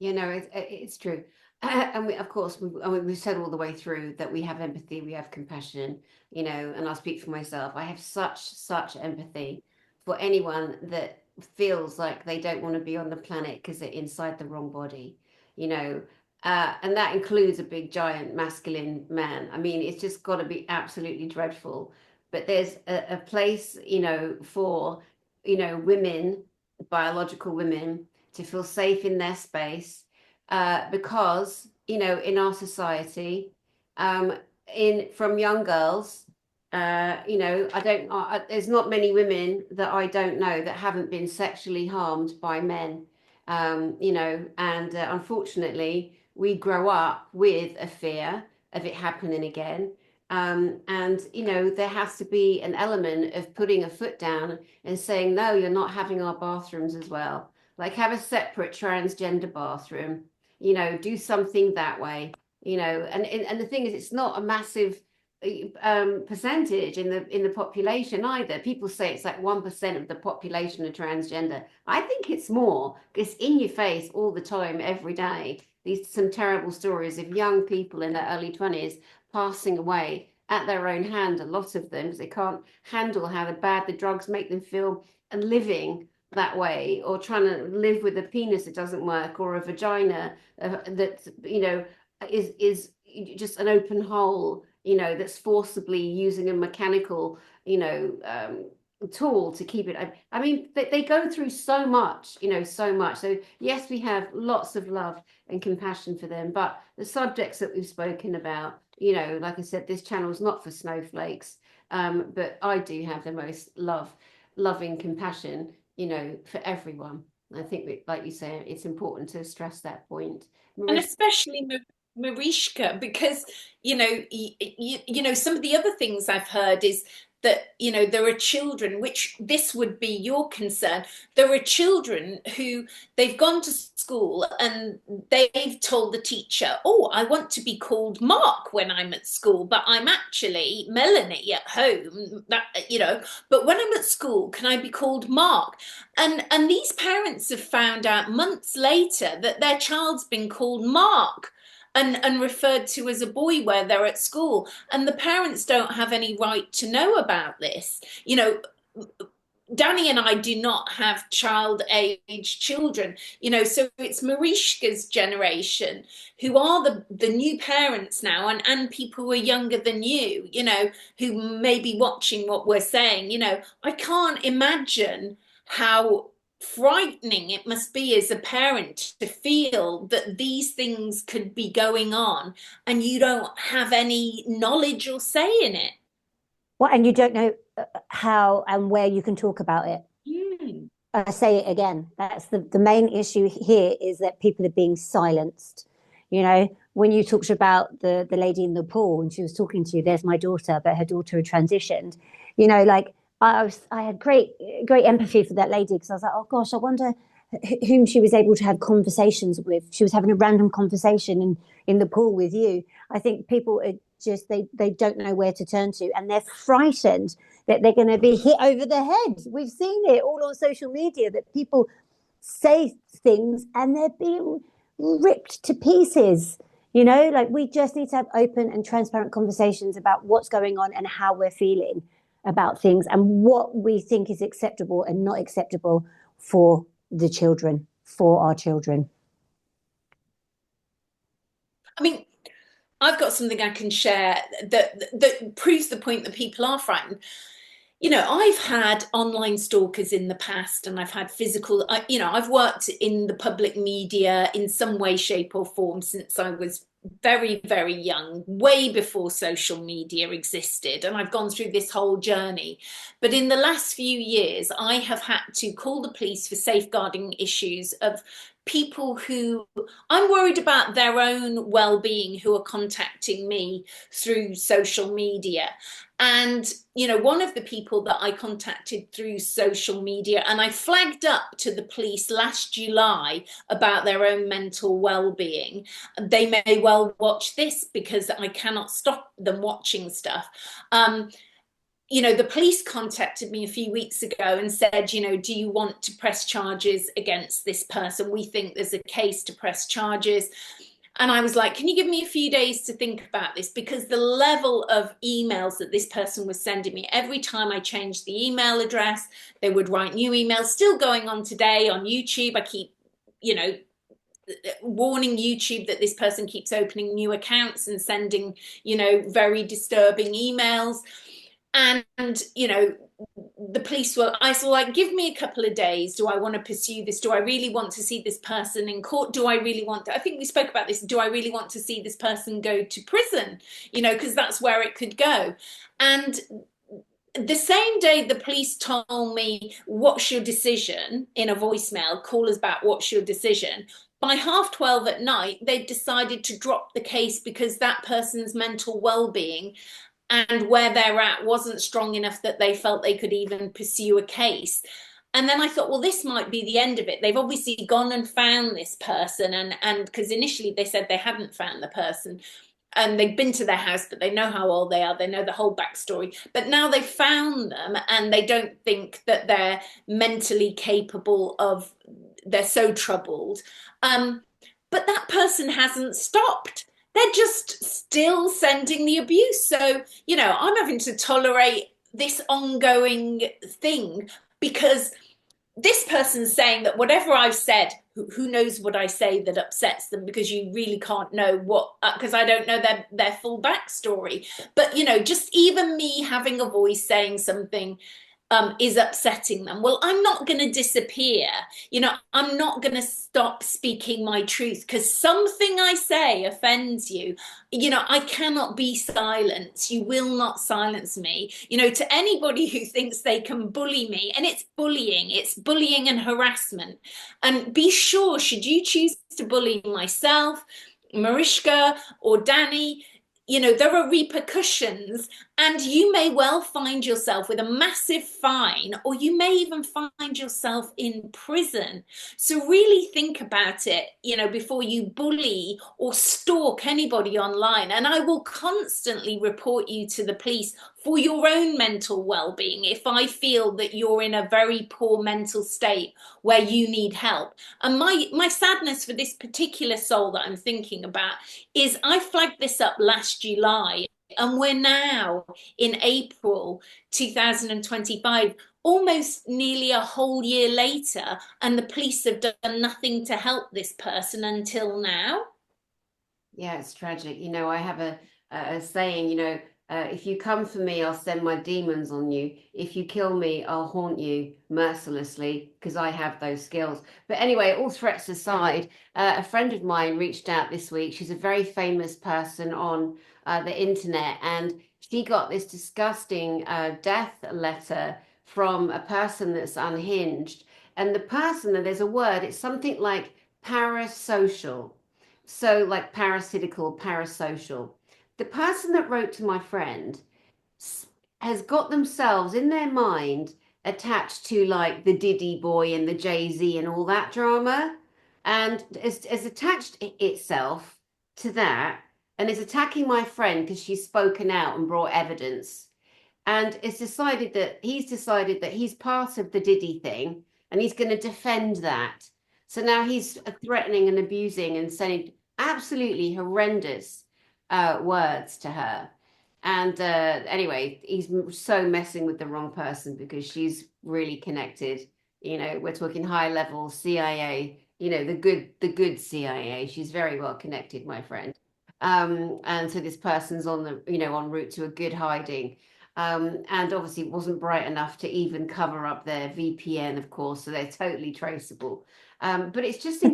A: It's true. And we, of course, we've said all the way through that we have empathy, we have compassion, and I'll speak for myself. I have such empathy for anyone that feels like they don't want to be on the planet because they're inside the wrong body, and that includes a big, giant, masculine man. I mean, it's just got to be absolutely dreadful. But there's a place, for, women, biological women, to feel safe in their space, because in our society, from young girls, there's not many women that I don't know that haven't been sexually harmed by men, and unfortunately we grow up with a fear of it happening again. And there has to be an element of putting a foot down and saying, no, you're not having our bathrooms as well. Like, have a separate transgender bathroom, do something that way, and the thing is, it's not a massive percentage in the population either. People say it's like 1% of the population are transgender. I think it's more. It's in your face all the time, every day. Some terrible stories of young people in their early 20s passing away at their own hand, a lot of them, because they can't handle how bad the drugs make them feel, and living that way, or trying to live with a penis that doesn't work, or a vagina that is just an open hole, that's forcibly using a mechanical tool to keep it. I mean, they go through so much, so much. So yes, we have lots of love and compassion for them, but the subjects that we've spoken about, like I said, this channel is not for snowflakes, but I do have the most loving compassion, for everyone. I think, like you say, it's important to stress that point.
C: And especially Marishka, because some of the other things I've heard is that there are children, which this would be your concern. There are children who they've gone to school and they've told the teacher, oh, I want to be called Mark when I'm at school, but I'm actually Melanie at home, but when I'm at school, can I be called Mark? And these parents have found out months later that their child's been called Mark and referred to as a boy where they're at school, and the parents don't have any right to know about this. Danny and I do not have child age children, so it's Marishka's generation who are the new parents now, and people who are younger than you, who may be watching what we're saying. I can't imagine how frightening it must be as a parent to feel that these things could be going on and you don't have any knowledge or say in it.
B: Well, and you don't know how and where you can talk about it. I say it again. That's the main issue here, is that people are being silenced. You know, when you talked about the lady in the pool and she was talking to you, there's my daughter, but her daughter had transitioned. You know, like I had great empathy for that lady because I was like, oh gosh, I wonder whom she was able to have conversations with. She was having a random conversation in the pool with you. I think people are just they don't know where to turn to, and they're frightened that they're going to be hit over the head. We've seen it all on social media that people say things and they're being ripped to pieces. You know, like we just need to have open and transparent conversations about what's going on and how we're feeling about things and what we think is acceptable and not acceptable for the children, for our children.
C: I mean, I've got something I can share that proves the point that people are frightened. You know, I've had online stalkers in the past, and I've had physical, I've worked in the public media in some way, shape, or form since I was very, very young, way before social media existed. And I've gone through this whole journey. But in the last few years, I have had to call the police for safeguarding issues of people who I'm worried about their own well-being who are contacting me through social media. And, you know, one of the people that I contacted through social media, and I flagged up to the police last July about their own mental well-being. They may well watch this because I cannot stop them watching stuff. You know, the police contacted me a few weeks ago and said, you know, do you want to press charges against this person? We think there's a case to press charges. And I was like, can you give me a few days to think about this? Because the level of emails that this person was sending me, every time I changed the email address, they would write new emails, still going on today on YouTube. I keep, you know, warning YouTube that this person keeps opening new accounts and sending, you know, very disturbing emails. And, you know, the police were, I was like, give me a couple of days. Do I want to pursue this? Do I really want to see this person in court? Do I really want to, I think we spoke about this. Do I really want to see this person go to prison? You know, because that's where it could go. And the same day the police told me, what's your decision, in a voicemail, call us back, what's your decision? By 12:30 at night, they decided to drop the case because that person's mental well-being and where they're at wasn't strong enough that they felt they could even pursue a case. And then I thought, well, this might be the end of it. They've obviously gone and found this person, and because initially they said they hadn't found the person, and they've been to their house, but they know how old they are, they know the whole backstory. But now they've found them, and they don't think that they're mentally capable of, they're so troubled. But that person hasn't stopped. They're just still sending the abuse. So, you know, I'm having to tolerate this ongoing thing because this person's saying that whatever I've said, who knows what I say that upsets them, because you really can't know what, because I don't know their full backstory. But, you know, just even me having a voice saying something is upsetting them. Well, I'm not going to disappear. You know, I'm not going to stop speaking my truth because something I say offends you. You know, I cannot be silenced. You will not silence me. You know, to anybody who thinks they can bully me, and it's bullying and harassment. And be sure, should you choose to bully myself, Marishka, or Danny, you know, there are repercussions, and you may well find yourself with a massive fine, or you may even find yourself in prison. So really think about it, you know, before you bully or stalk anybody online. And I will constantly report you to the police for your own mental well-being if I feel that you're in a very poor mental state where you need help. And my sadness for this particular soul that I'm thinking about is I flagged this up last July, and we're now in April 2025, almost nearly a whole year later, and the police have done nothing to help this person until now.
A: Yeah, it's tragic. You know, I have a saying, you know, if you come for me, I'll send my demons on you. If you kill me, I'll haunt you mercilessly because I have those skills. But anyway, all threats aside, a friend of mine reached out this week. She's a very famous person on the internet, and she got this disgusting death letter from a person that's unhinged. And the person, there's a word, it's something like parasocial. so like parasitical, parasocial. The person that wrote to my friend has got themselves in their mind attached to like the Diddy boy and the Jay-Z and all that drama, and has attached itself to that, and is attacking my friend because she's spoken out and brought evidence. And he's decided that he's part of the Diddy thing and he's going to defend that. So now he's threatening and abusing and saying absolutely horrendous words to her. And anyway, he's so messing with the wrong person because she's really connected. You know, we're talking high level CIA, you know, the good CIA. She's very well connected, my friend. And so this person's on the, you know, en route to a good hiding. And obviously it wasn't bright enough to even cover up their VPN, of course, so they're totally traceable. But it's just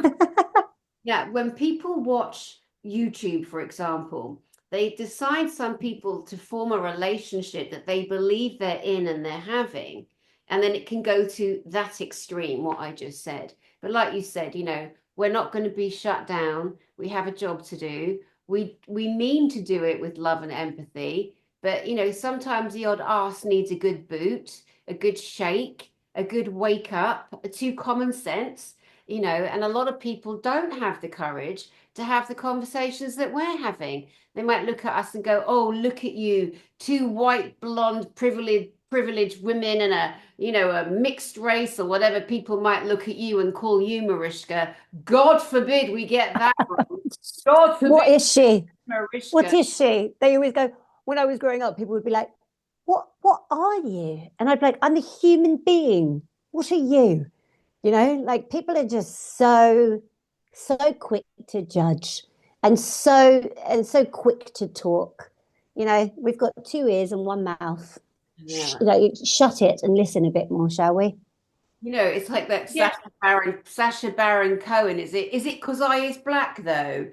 A: yeah, when people watch YouTube, for example, they decide, some people, to form a relationship that they believe they're in and they're having, and then it can go to that extreme, what I just said. But like you said, you know, we're not going to be shut down. We have a job to do. We mean to do it with love and empathy, but you know, sometimes the odd arse needs a good boot, a good shake, a good wake up, to common sense, you know, and a lot of people don't have the courage to have the conversations that we're having. They might look at us and go, "Oh, look at you, two white, blonde, privileged women and a, you know, a mixed race," or whatever people might look at you and call you, Mariska. God forbid we get that wrong. God forbid.
B: What is she?
A: Mariska.
B: What is she? They always go, when I was growing up, people would be like, what are you? And I'd be like, I'm a human being. What are you? You know, like people are just so quick to judge and so quick to talk. You know, we've got two ears and one mouth.
A: Yeah.
B: You know, shut it and listen a bit more, shall we?
A: You know, it's like that
C: Yeah.
A: Sacha Baron Cohen. Is it because I is black though?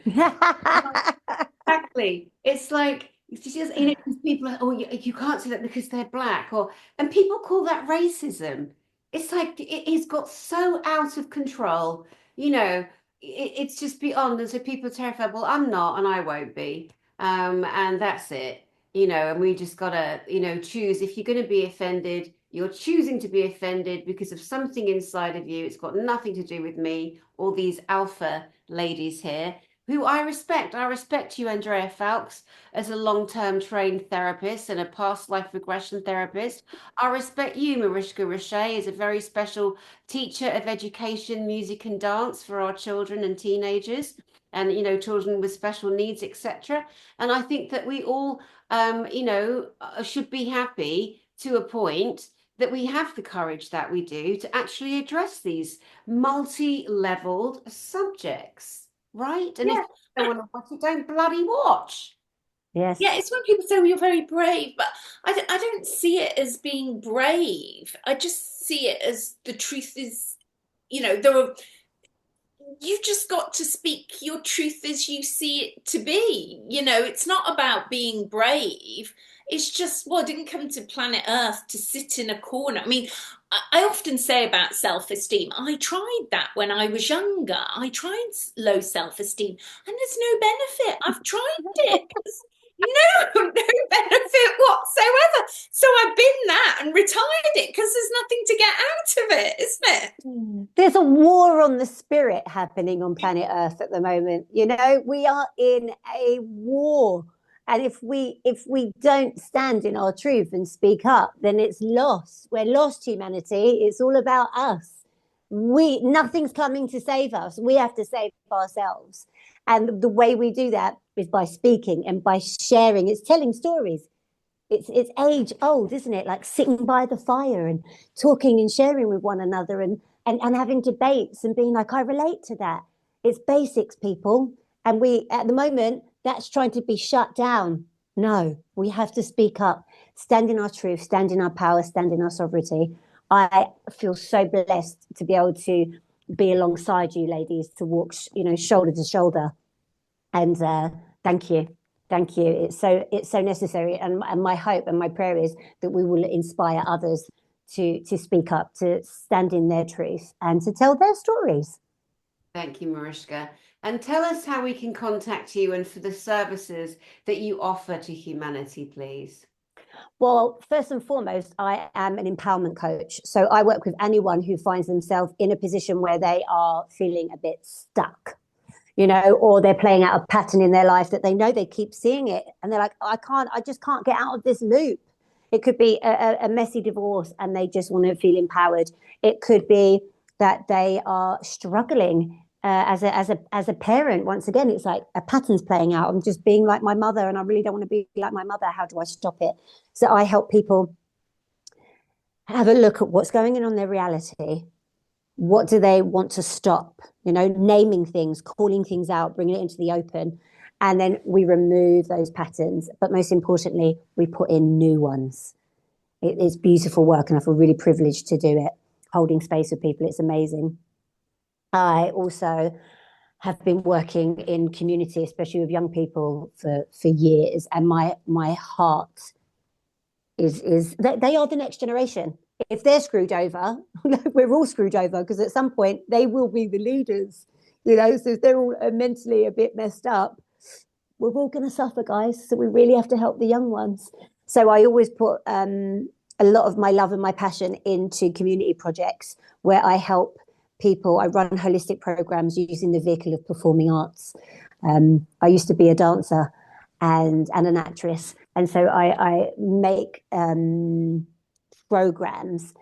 A: Exactly. It's like it's just, you know, 'cause people are, oh, you can't say that because they're black, or, and people call that racism. It's like it's got so out of control. You know, it's just beyond, and so people are terrified. Well, I'm not, and I won't be. And that's it. You know, and we just gotta, you know, choose. If you're going to be offended, you're choosing to be offended because of something inside of you. It's got nothing to do with me or these alpha ladies here, who I respect. I respect you, Andrea Fowlkes, as a long-term trained therapist and a past life regression therapist. I respect you, Mariska Richet, as a very special teacher of education, music and dance for our children and teenagers, and, you know, children with special needs, etc. And I think that we all, you know, should be happy to a point that we have the courage that we do to actually address these multi-leveled subjects, right? And if
C: Yeah.
A: you don't want to watch it, don't bloody watch.
B: Yes.
C: Yeah, it's when people say, well, you're very brave, but I don't see it as being brave. I just see it as the truth is, you know, you've just got to speak your truth as you see it to be. You know, it's not about being brave. It's just, well, I didn't come to planet Earth to sit in a corner. I mean, I often say about self-esteem, I tried that when I was younger. I tried low self-esteem, and there's no benefit. I've tried it. No benefit whatsoever. So I've been that and retired it because there's nothing to get out of it, isn't it?
B: There's a war on the spirit happening on planet Earth at the moment. You know, we are in a war. And if we don't stand in our truth and speak up, then it's lost. We're lost, humanity. It's all about us. Nothing's coming to save us. We have to save ourselves. And the way we do that is by speaking and by sharing. It's telling stories. It's age old, isn't it? Like sitting by the fire and talking and sharing with one another and having debates and being like, I relate to that. It's basics, people. And we, at the moment, that's trying to be shut down. No, we have to speak up, stand in our truth, stand in our power, stand in our sovereignty. I feel so blessed to be able to be alongside you ladies, to walk, you know, shoulder to shoulder. And thank you. Thank you. It's so necessary. And my hope and my prayer is that we will inspire others to speak up, to stand in their truth and to tell their stories.
A: Thank you, Mariska. And tell us how we can contact you and for the services that you offer to humanity, please.
B: Well, first and foremost, I am an empowerment coach. So I work with anyone who finds themselves in a position where they are feeling a bit stuck, or they're playing out a pattern in their life that they know they keep seeing it. And they're like, I just can't get out of this loop. It could be a messy divorce and they just want to feel empowered. It could be that they are struggling as a parent. Once again, it's like a pattern's playing out. I'm just being like my mother and I really don't want to be like my mother. How do I stop it? So I help people have a look at what's going on in their reality. What do they want to stop? Naming things, calling things out, bringing it into the open. And then we remove those patterns. But most importantly, we put in new ones. It's beautiful work and I feel really privileged to do it, holding space with people. It's amazing. I also have been working in community, especially with young people for years. And my heart is they are the next generation. If they're screwed over, we're all screwed over because at some point they will be the leaders, so if they're all mentally a bit messed up, we're all going to suffer, guys. So we really have to help the young ones. So I always put a lot of my love and my passion into community projects where I help people. I run holistic programs using the vehicle of performing arts. I used to be a dancer and an actress. And so I make programs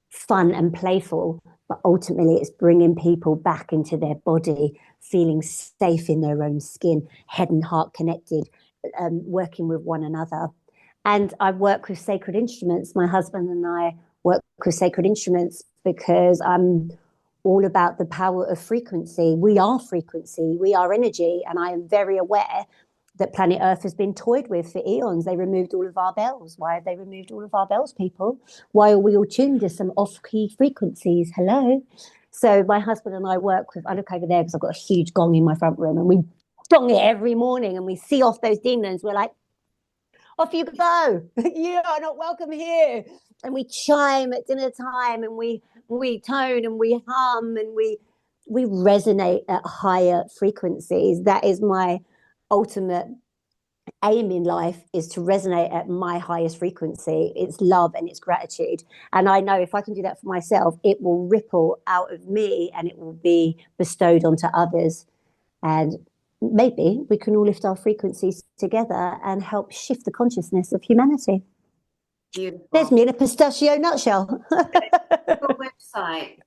B: fun and playful, but ultimately it's bringing people back into their body, feeling safe in their own skin, head and heart connected, working with one another. And I work with sacred instruments. My husband and I work with sacred instruments because I'm all about the power of frequency. We are frequency, we are energy. And I am very aware that planet Earth has been toyed with for eons. They removed all of our bells. Why have they removed all of our bells, people? Why are we all tuned to some off-key frequencies? Hello? So my husband and I work with, I look over there because I've got a huge gong in my front room and we gong it every morning and we see off those demons. We're like, off you go. You are not welcome here. And we chime at dinner time and we tone and we hum and we resonate at higher frequencies. That is my ultimate aim in life, is to resonate at my highest frequency. It's love and it's gratitude. And I know if I can do that for myself, it will ripple out of me and it will be bestowed onto others. And maybe we can all lift our frequencies together and help shift the consciousness of humanity.
A: Beautiful.
B: There's me in a pistachio nutshell.
A: Your website.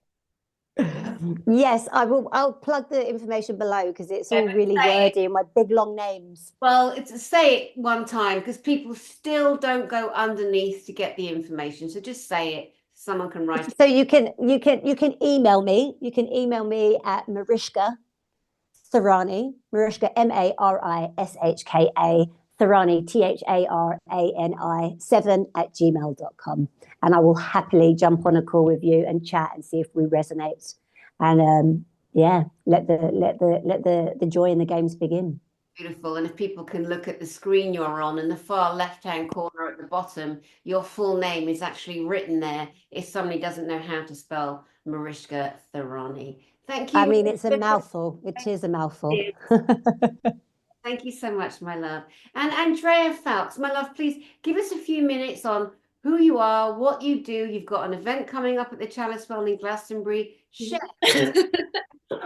B: Yes, I will. I'll plug the information below because it's all really wordy and my big long names.
A: Well, it's say it one time because people still don't go underneath to get the information. So just say it. Someone can write it.
B: So you can email me. You can email me at Marishka Tharani, Marishka MARISHKA Tharani THARANI 7@gmail.com, and I will happily jump on a call with you and chat and see if we resonate. And let the joy in the games begin.
A: Beautiful. And if people can look at the screen you're on, in the far left-hand corner at the bottom, your full name is actually written there if somebody doesn't know how to spell Marishka Tharani. Thank you.
B: I mean, it's a mouthful. It is a mouthful.
A: Thank you so much, my love. And Andrea Phelps, my love, please give us a few minutes on who you are, what you do. You've got an event coming up at the Chalice Well in Glastonbury. Share.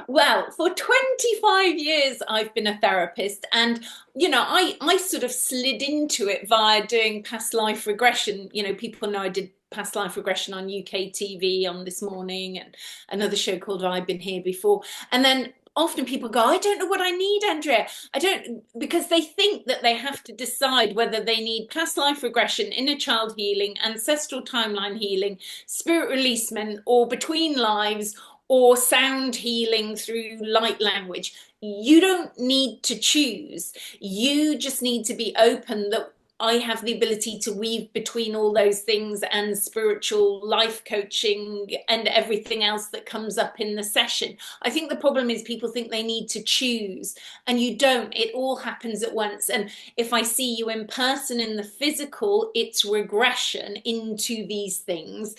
C: Well, for 25 years, I've been a therapist, and I sort of slid into it via doing past life regression. People know I did past life regression on UK TV on This Morning and another show called I've Been Here Before. And then often people go, I don't know what I need, Andrea. I don't, because they think that they have to decide whether they need past life regression, inner child healing, ancestral timeline healing, spirit releasement, or between lives, or sound healing through light language. You don't need to choose. You just need to be open that I have the ability to weave between all those things and spiritual life coaching and everything else that comes up in the session. I think the problem is people think they need to choose, and you don't. It all happens at once. And if I see you in person in the physical, it's regression into these things.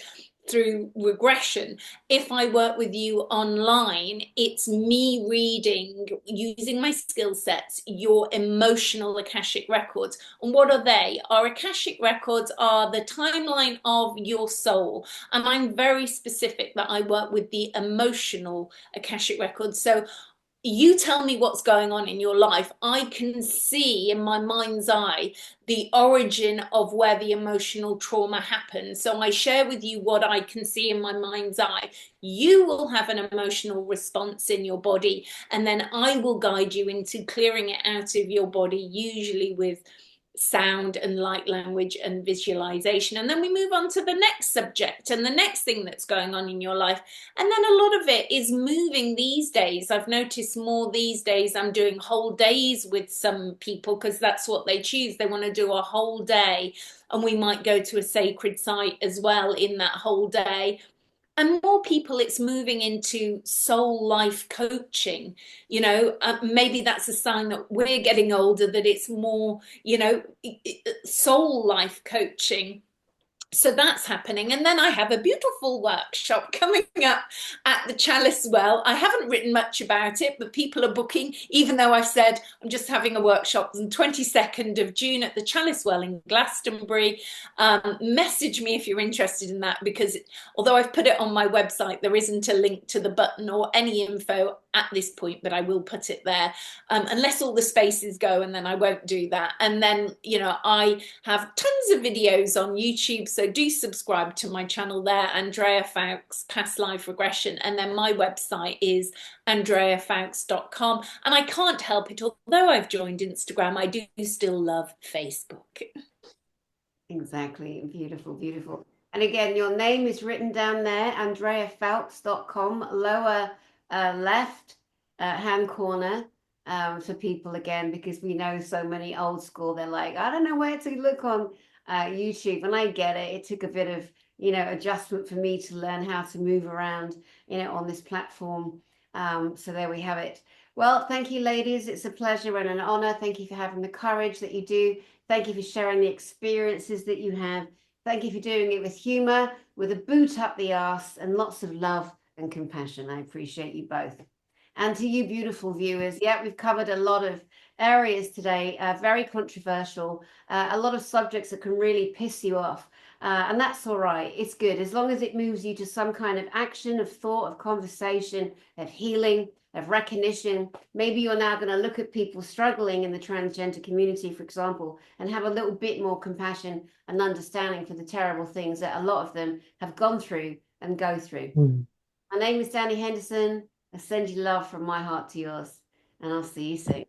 C: through regression. If I work with you online, it's me reading, using my skill sets, your emotional Akashic records. And what are they? Our Akashic records are the timeline of your soul. And I'm very specific that I work with the emotional Akashic records. So you tell me what's going on in your life. I can see in my mind's eye the origin of where the emotional trauma happened. So I share with you what I can see in my mind's eye. You will have an emotional response in your body, and then I will guide you into clearing it out of your body, usually with sound and light language and visualization. And then we move on to the next subject and the next thing that's going on in your life. And then a lot of it is moving these days. I've noticed more these days. I'm doing whole days with some people because that's what they choose. They want to do a whole day, and we might go to a sacred site as well in that whole day. And more people, it's moving into soul life coaching. Maybe that's a sign that we're getting older, that it's more, soul life coaching. So that's happening. And then I have a beautiful workshop coming up at the Chalice Well. I haven't written much about it, but people are booking, even though I've said I'm just having a workshop on the 22nd of June at the Chalice Well in Glastonbury. Message me if you're interested in that, because although I've put it on my website, there isn't a link to the button or any info at this point, but I will put it there, unless all the spaces go, and then I won't do that. And then, I have tons of videos on YouTube, so do subscribe to my channel there, Andrea Fowkes Past Life Regression. And then my website is andreafowkes.com. And I can't help it, although I've joined Instagram, I do still love Facebook.
A: Exactly. Beautiful, beautiful. And again, your name is written down there, andreafowkes.com, lower left hand corner, for people, again, because we know so many old school, they're like, I don't know where to look on YouTube. And I get it. It took a bit of, adjustment for me to learn how to move around, on this platform. So there we have it. Well, thank you, ladies. It's a pleasure and an honor. Thank you for having the courage that you do. Thank you for sharing the experiences that you have. Thank you for doing it with humor, with a boot up the arse, and lots of love and compassion. I appreciate you both. And to you, beautiful viewers, yeah, we've covered a lot of areas today, very controversial, a lot of subjects that can really piss you off. And that's all right. It's good. As long as it moves you to some kind of action, of thought, of conversation, of healing, of recognition. Maybe you're now going to look at people struggling in the transgender community, for example, and have a little bit more compassion and understanding for the terrible things that a lot of them have gone through and go through. My name is Danny Henderson. I send you love from my heart to yours, and I'll see you soon.